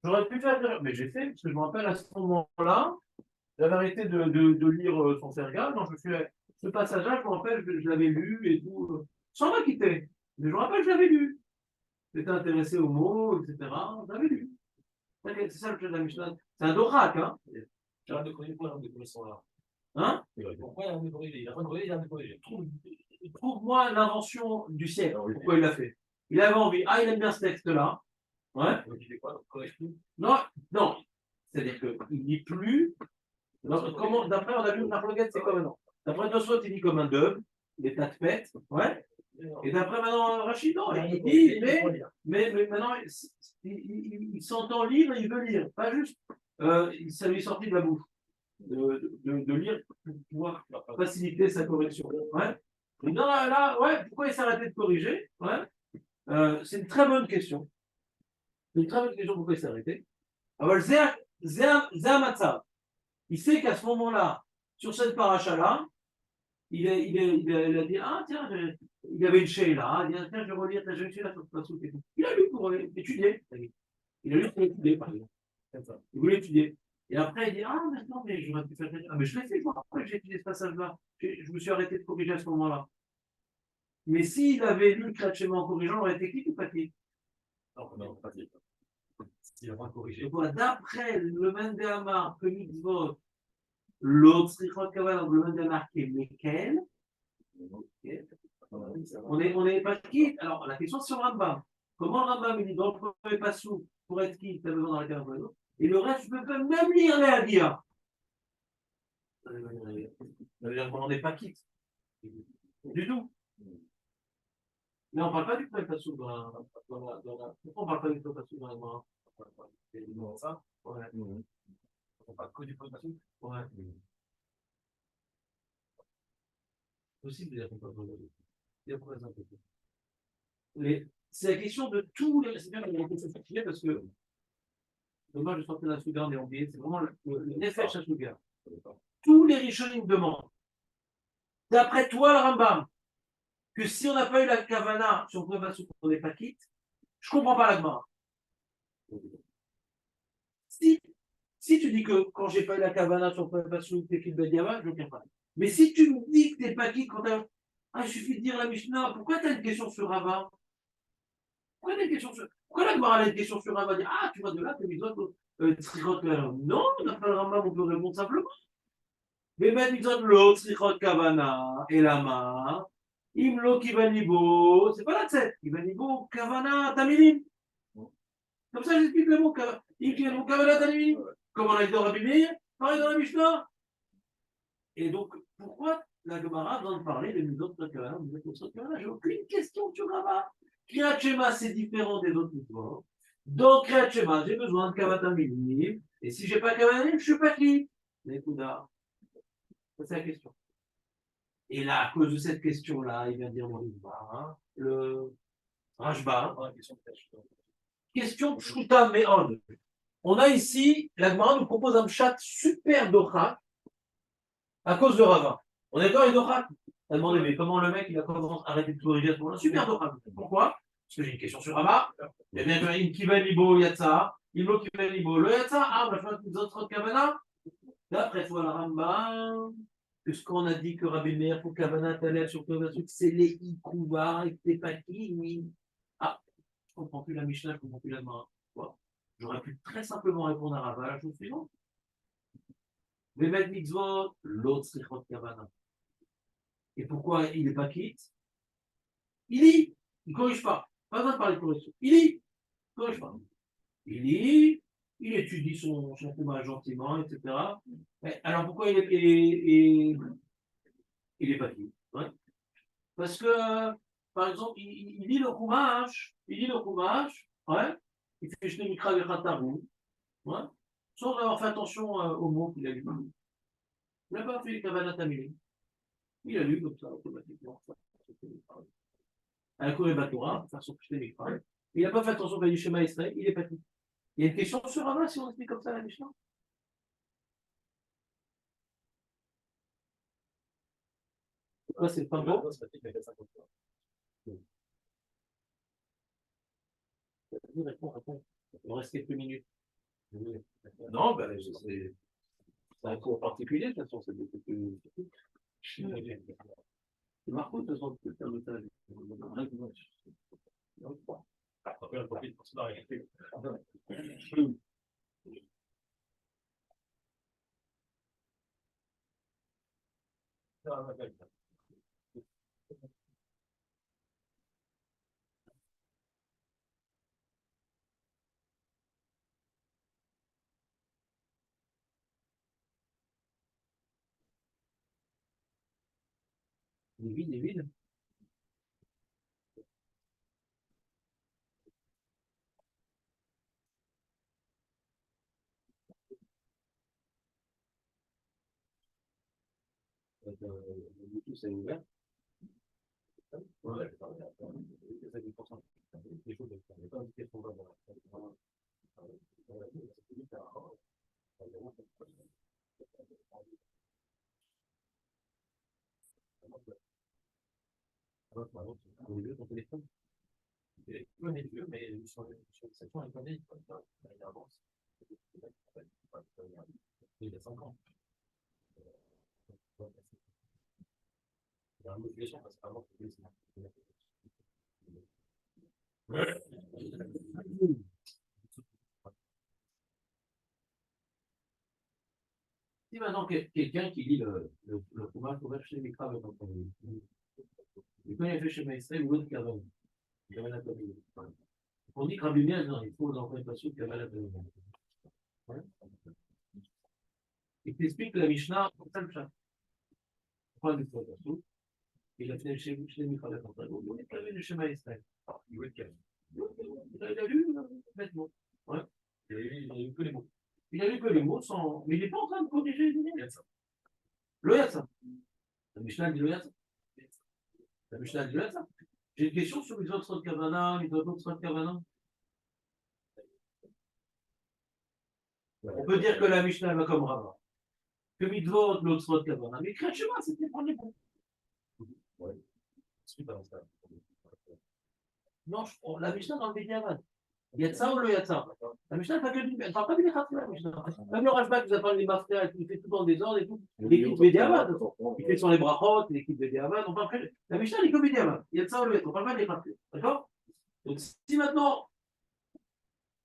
J'aurais pu faire, mais j'ai fait, parce que je me rappelle à ce moment-là, j'avais arrêté de lire son Sergal, donc je suis ce passage-là, je me rappelle, je l'avais lu et tout, sans m'inquiéter. Mais je me rappelle, je l'avais lu. J'étais intéressé aux mots, etc. Je l'avais lu. C'est ça le jeu de la Mishnah. C'est un Dorak, hein? J'arrête de corriger, pourquoi il sont là? Hein? Pourquoi il a de corriger? Il a pas de corriger, il a de corriger. Trouve-moi l'invention du siècle. Pourquoi il l'a fait? Il avait envie. Ah, il aime bien ce texte-là. Ouais. Donc il fait quoi? Corrige plus? Non, non. C'est-à-dire qu'il dit plus. Comment, d'après, on a vu que c'est comme un nom. D'après Nosot, il dit comme un deuil, des tas de pètes. Ouais. Et d'après maintenant, Rachid, non, il dit, mais maintenant, il s'entend lire et il veut lire. Pas juste, ça lui est sorti de la bouche. De lire pour pouvoir faciliter sa correction. Ouais. Non, là, ouais, pourquoi il s'est arrêté de corriger? Ouais. C'est une très bonne question. C'est une très bonne question pourquoi il s'est arrêté. Alors, Zéamatzah, il sait qu'à ce moment-là, sur cette paracha-là, il a dit, ah tiens, il y avait une sheila, il a dit, tiens, je vais relire, j'ai une sheila sur le soupe et tout. Il a lu pour étudier. Il a lu pour étudier, par exemple. Il voulait étudier. Et après, il dit, ah, maintenant, mais j'aurais pu faire. Ah, mais je l'ai fait, je me rappelle, j'ai étudié ce passage-là. Je me suis arrêté de corriger à ce moment-là. Mais s'il avait lu le Kratchema en corrigeant, il aurait été clic ou pas clic? Non, pas clic. S'il a pas corrigé. D'après le Mendéamar, que mitzvot, l'autre Srichot Kavanah, le Mendéamar qui est Mekel, on est pas quitte. Alors, la question c'est sur Rambam. Comment Rambam il dit dans le premier passou, pour être quitte, tu as besoin dans la cave de et le reste, tu peux même lire les Hadia. Ça veut dire qu'on n'est pas quitte. Du tout. Mais on ne parle pas du premier passou dans la. Pourquoi on ne parle pas du premier passou dans la main? Ça? Ouais. On parle que du premier passou? Ouais. Possible de dire qu'on peut pas. C'est la question de tous les. C'est bien qu'on s'est parce que. Dommage de sortir de la Soudan et oublié, c'est vraiment le Nefesh à Soudan. Tous les Rishonim demandent, d'après toi, le Rambam, que si on n'a pas eu la Kavana sur le premier passou pour des paquites, je ne comprends pas la Gemara. Si tu dis que quand j'ai pas eu la Kavana sur le premier passou, t'es qu'il Bediava, je ne comprends pas. Mais si tu me dis que t'es paquite quand t'as. Ah, il suffit de dire la Mishnah, pourquoi tu as une question sur Rava? Pourquoi la Gemara a une question sur Rava? Ah, tu vois de là, tu as mis d'autres. Non, d'après le Rambam, on peut répondre simplement. Mais même ils ont l'autre, Srichot Kavana, et la main, Imlo Kivanibo, c'est pas la tête, Kivanibo, Kavana, Tamilim. Comme ça, j'explique le mot Kavana, Kavana, Tamilim. Comme on a dit dans Rabbi Meir, pareil dans la Mishnah. Et donc, pourquoi la Gemara a besoin de parler des mitzvot de Kavana, j'ai aucune question sur Rava. Kriyat Shema, c'est différent des autres mitzvot. Dans Kriyat Shema, j'ai besoin de Kavata Minim. Et si j'ai pas Kavata Minim, je suis pas qui. L'écoudard. C'est la question. Et là, à cause de cette question-là, il vient dire le Rajba. Question Pshuta Me'od. On a ici, la Gemara nous propose un chat super d'Ocha à cause de Rava. On est d'accord avec Dochak? On a demandé, mais comment le mec il a commencé à arrêter de corriger à ce moment-là? Super Dochak. Pourquoi? Parce que j'ai une question sur Rava. Eh bien, il kiven libo yatsa, il lo kiven libo le yatsa, ah, bah, je fais autres kavana. D'après toi, la Rambam, puisqu'on a dit que Rabbi Meir pour kavana talel sur le truc, c'est les ikouva et c'est pas qui, oui. Ah, je comprends plus la Mishnah, je comprends plus la Gemara. J'aurais pu très simplement répondre à Rava la chose suivante. Vemet mitzvot, l'autre srichot kavana. Et pourquoi il n'est pas quitte? Il lit, il ne corrige pas. Pas besoin de parler de correction. Il lit, il ne corrige pas. Il lit, il étudie son courage gentiment, etc. Mais alors pourquoi il est pas quitte? Ouais. Parce que, par exemple, il lit le Chumash, ouais, il fait jeter Mikra Vechatarou, ouais, sans avoir fait attention aux mots qu'il a lu. Il n'a pas fait Kavanat Amili. Il a lu comme ça, automatiquement. À la Corée Torah, faire son petit Mikra. Il n'a pas fait attention à Yishema Israël, il est pas quitte. Il y a une question sur Rava si on explique comme ça la Mishnah? Pourquoi c'est pas bon? Réponds. Il nous reste quelques minutes. Non, ben, c'est un cours particulier, de toute façon, c'est beaucoup plus. C'est Marco, de toute façon, tu peux faire le tas. Il est vide. Le Bluetooth est ouvert. Ouais, c'est 10%. Les choses, il n'y a pas d'indication dans la. Ton téléphone. Il est vieux, mais sur le section, il connaît, il avance. Il a 5 ans. Il y a une motivation parce qu'avant, si maintenant quelqu'un qui lit le Chumash, il faut acheter les Mikra avec un premier. Et quand il a fait chez Maïsré, ou l'autre Kavan, Kavan Akamil. On dit que Rabbi Meir, il faut dans le passage Kavan Akamil. Il t'explique la Mishnah, comme ça le chat. Pourquoi il faut passage? Il a fait chez Mikra avec un premier. Il a fait chez Maïsré. Il a lu bêtement. Ouais. Il a lu que les mots. Il a lu que les mots sans. Mais il n'est pas en train de corriger le Yatsa. Le Yatsa. La Mishnah dit le Yatsa. La Mishnah dit le Yatsa. J'ai une question sur les autres Kavana, les autres Kavana. On peut dire que la Mishnah va comme Rava. Que Mitzvot, l'autre Kavana. Mais Kriyat Shema, c'était pour les bons. Ouais. Non, la Mishnah dans le Bediavad. Yatsa ou le Yatsa? La Mishnah, elle ne parle pas du Yatsa, la Mishnah. Même le Rajbak, vous appelle les masters, il fait tout dans des ordres et tout. L'équipe Bediavad. Il fait sur les brachot, l'équipe Bediavad. On parle que. La Mishnah, elle est que Bediavad. Yatsa ou le Yatsa. On ne parle pas des Yatsa. D'accord? Donc, si maintenant,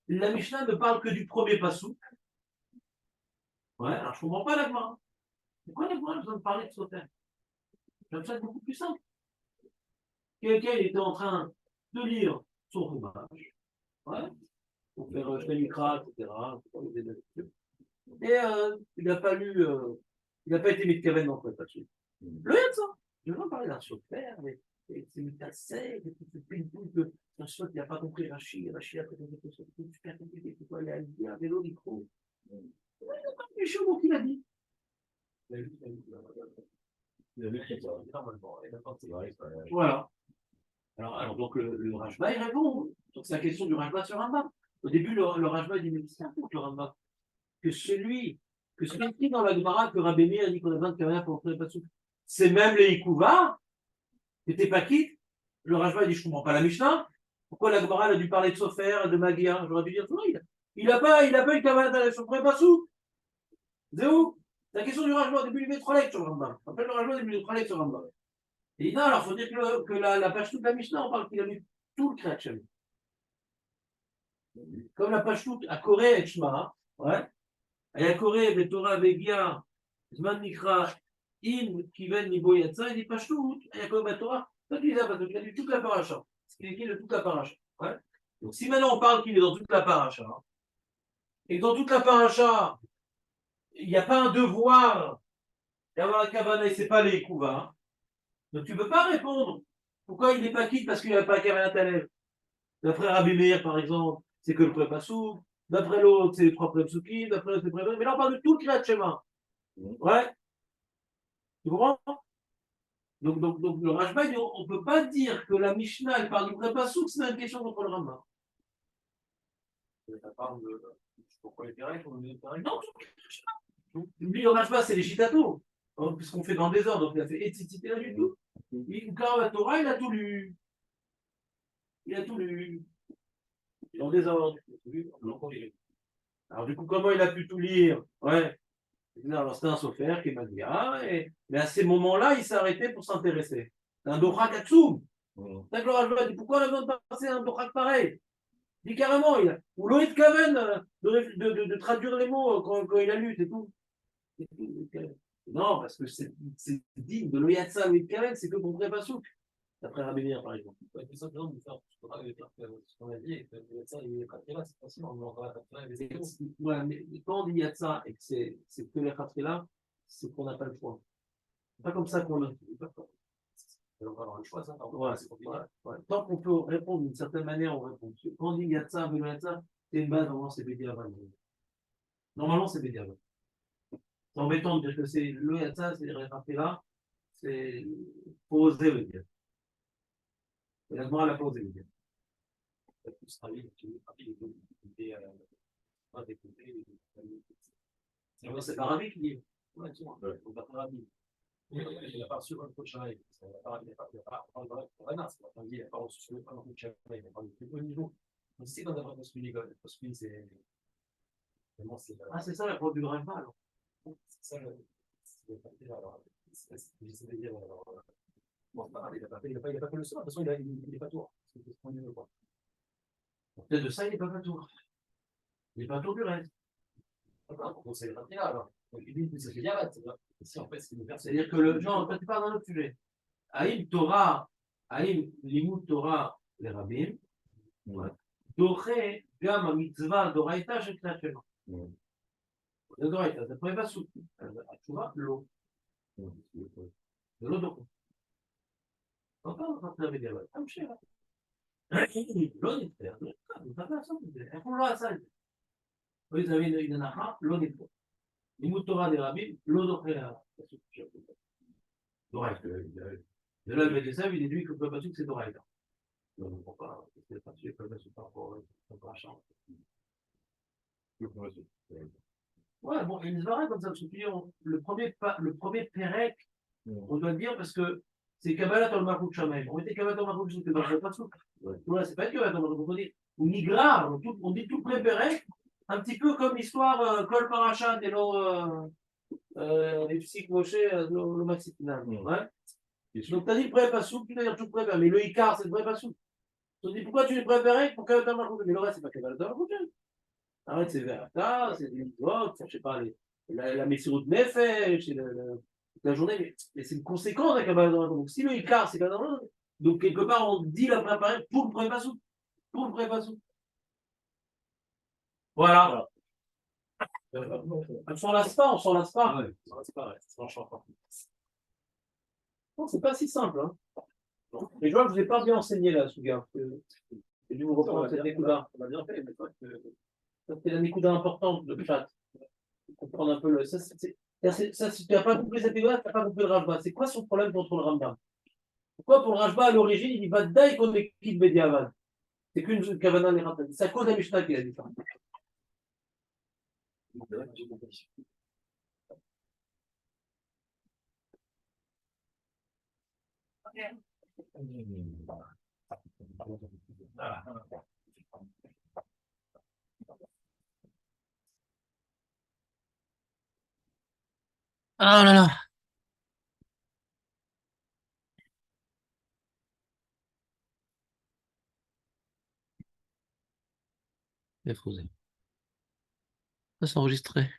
la Mishnah ne parle que du premier passou, ouais, alors je ne comprends pas la Gemara. Pourquoi la Gemara a besoin de parler de Soter? Comme ça, c'est beaucoup plus simple. Quelqu'un était en train de lire son Chumash, ouais, pour faire Shemikra, etc. Et il n'a pas lu Il n'a pas été mis de caverne dans le là-dessus. Le Yatsa. Je vais pas parler d'un chauffeur, mais c'est mis à sec, et tout ce ping-pong que un soit il n'a pas compris Rachid a fait des choses super compliquées, il faut aller à l'idée, un vélo micro. Il est chaud, donc il a dit. Voilà. Alors donc le Rajba, il répond. Donc c'est la question du Rajba sur Rambam. Au début, le Rajba dit, mais c'est un pour le Rambam. Que celui qui dans la Gemara, que Rabbi Meir a dit qu'on a besoin de carrière pour entrer pas souple, c'est même les Ikouva, qui n'étaient pas quittes. Le Rajba dit, je ne comprends pas la Mishnah. Pourquoi la Gemara a dû parler de Sofer, de Magia? J'aurais dû dire, non, il n'a pas eu Kavanah sur le pas sous. C'est où? C'est la question du Rajba au début du Métrolek sur Rambam. On appelle le Rajba au début du Métrolek sur Rambam. Et non, alors il faut dire que la page toute de la Mishnah, on parle qu'il a lu tout le Kriyat. Comme la page toute à Corée et Shema, ouais. Et à Corée, le Torah Vegia, Zman Nikra, In, Kiven, Nibo Yatsa, il dit page toute, et à Corée, la Torah, pas qu'il a lu toute la paracha. Ce qu'il est écrit de toute la paracha. Ouais. Donc si maintenant on parle qu'il est dans toute la paracha, et que dans toute la paracha, il n'y a pas un devoir d'avoir la Kavanah et ce n'est pas les Kouvas, donc tu ne peux pas répondre. Pourquoi il n'est pas quitte parce qu'il n'a pas Kavanah Taleb? D'après Rabbi Meir, par exemple, c'est que le prépa souple. D'après l'autre, c'est les trois prépsukim. D'après l'autre, c'est prépa. Mais là, on parle de tout le Kriyat Shema. Ouais. Tu comprends? Donc le Rajba, on ne peut pas dire que la Mishnah, elle parle du prépa souple, c'est une question contre le Rambam. Ça parle de. Pourquoi les Pérec, on est Pérec? Non, lui, le Rajba, c'est les Chitato. Puisqu'on fait dans le désordre. Donc il a fait étitité là du tout. Quand la Torah, il a tout lu. Il a tout lu. Dans le désordre. Alors, du coup, comment il a pu tout lire? Ouais. Alors, c'était un sophère qui m'a dit, mais à ces moments-là, il s'est arrêté pour s'intéresser. C'est un dochak Atsoum. D'accord, je lui ai dit, pourquoi on a besoin de passer un dochak pareil? Il dit carrément, ou Loïc Kaven de traduire les mots quand il a lu, c'est tout. Non, parce que c'est digne de Loïatsa, Loïc Kaven, c'est que pour pas souple. D'après Rabbi Meir, par exemple. Tout simplement de faire ce qu'on a dit, et que ça, il est pas là, c'est facile, on va pas les éléments. Ouais, mais quand on dit Yatsa et que c'est que les Khatila, c'est qu'on n'a pas le choix. C'est pas comme ça qu'on a. On va avoir le choix, ça. Ouais, c'est ouais. Tant qu'on peut répondre d'une certaine manière, on répond. Quand on dit Yatsa, Velo Yatsa, c'est une base, normalement, c'est Bédiavan. Normalement, c'est Bédiavan. C'est embêtant de dire que c'est le Yatsa, c'est les Khatila, c'est faut oser le dire. Et la Gemara l'a pas osé le dire. C'est l'arabique qui dit. Ouais, tu vois, on va pas rapide. Il n'a pas reçu un coach avec. Il n'a pas reçu un coach avec. Il n'a pas reçu au niveau. C'est dans la parce que c'est. Ah, c'est ça la preuve du Rajba, alors. C'est ça alors. J'essaie de dire. Bon, il n'a pas fait le soir. De toute façon, il n'est pas tour. C'est ce qu'on dit, quoi. Peut-être de ça, il n'est pas tour. Il n'est pas tour du reste. C'est là, alors. Donc, il dit que c'est bien, si en fait, c'est-à-dire que le genre, tu parles d'un autre sujet. Aïm Torah, Aïm Limut Torah, les rabbins, Doché, Gam, Mitzvah, Doraïta, je crée actuellement. Le Doraïta, ça ne pourrait pas soutenir. Tu vois, l'eau. De l'eau d'eau. On parle de la médiévale. Ah, je sais pas. L'eau n'est pas. On l'a ça. Vous avez une naha, l'eau n'est pas. Limut Torah des rabbins, l'eau d'eau. Doraïta. De là, le médecin, il déduit que le peuple c'est Doraïta. Donc, on ne comprend pas. C'est pas sûr que le peuple par rapport à la chambre. Ouais, bon, il se verra comme ça, parce que le premier Pérec, on doit le dire parce que c'est Kabbalah dans le Marouk Shamaï. On était Kabbalah dans le Marouk, c'était dans le Pasouk. Ouais, c'est pas Kabbalah dans le Marouk, on dit, ou Nigra, on dit tout près Pérec, un petit peu comme l'histoire Kol Parashat et Ipsik Moshe, le Maxi final. Ouais. Donc, tu as dit le pré Pasouk, tu dois dire tout près, mais le Icar, c'est le pré Pasouk. Tu dis pourquoi tu les préférais pour Kabbalah dans le Marouk, mais le reste, c'est pas Kabbalah dans le Marouk. Arrête, c'est Verata, c'est des votes, je sais pas, la Messirut Nefesh, la journée, mais c'est une conséquence de la Kabbalah dans la Donc, si le Icar, c'est pas dans le donc quelque part, on dit la préparer pour le premier passou. Pour le premier passou. Voilà. On s'en lasse pas, on s'en lasse pas. Ouais, c'est pas vrai, franchement. Non, c'est pas si simple. Hein. Et je vois que je vous ai pas bien enseigné là, Souga. J'ai dû vous reprendre cette écoute-là. On a bien fait, mais toi, C'est la écoute importante de chat. Comprendre un peu le. Ça, si tu n'as pas compris cette écoute-là, tu n'as pas compris le Rajba. C'est quoi son problème contre le Rambam? Pourquoi pour le Rajba à l'origine, il dit Vadaï qu'on est quitte Bediavad? C'est qu'une Kavana les Rabbin. C'est à cause de la Mishnah qu'il a dit ça. Ah là là. C'est faux. Ça, c'est enregistré.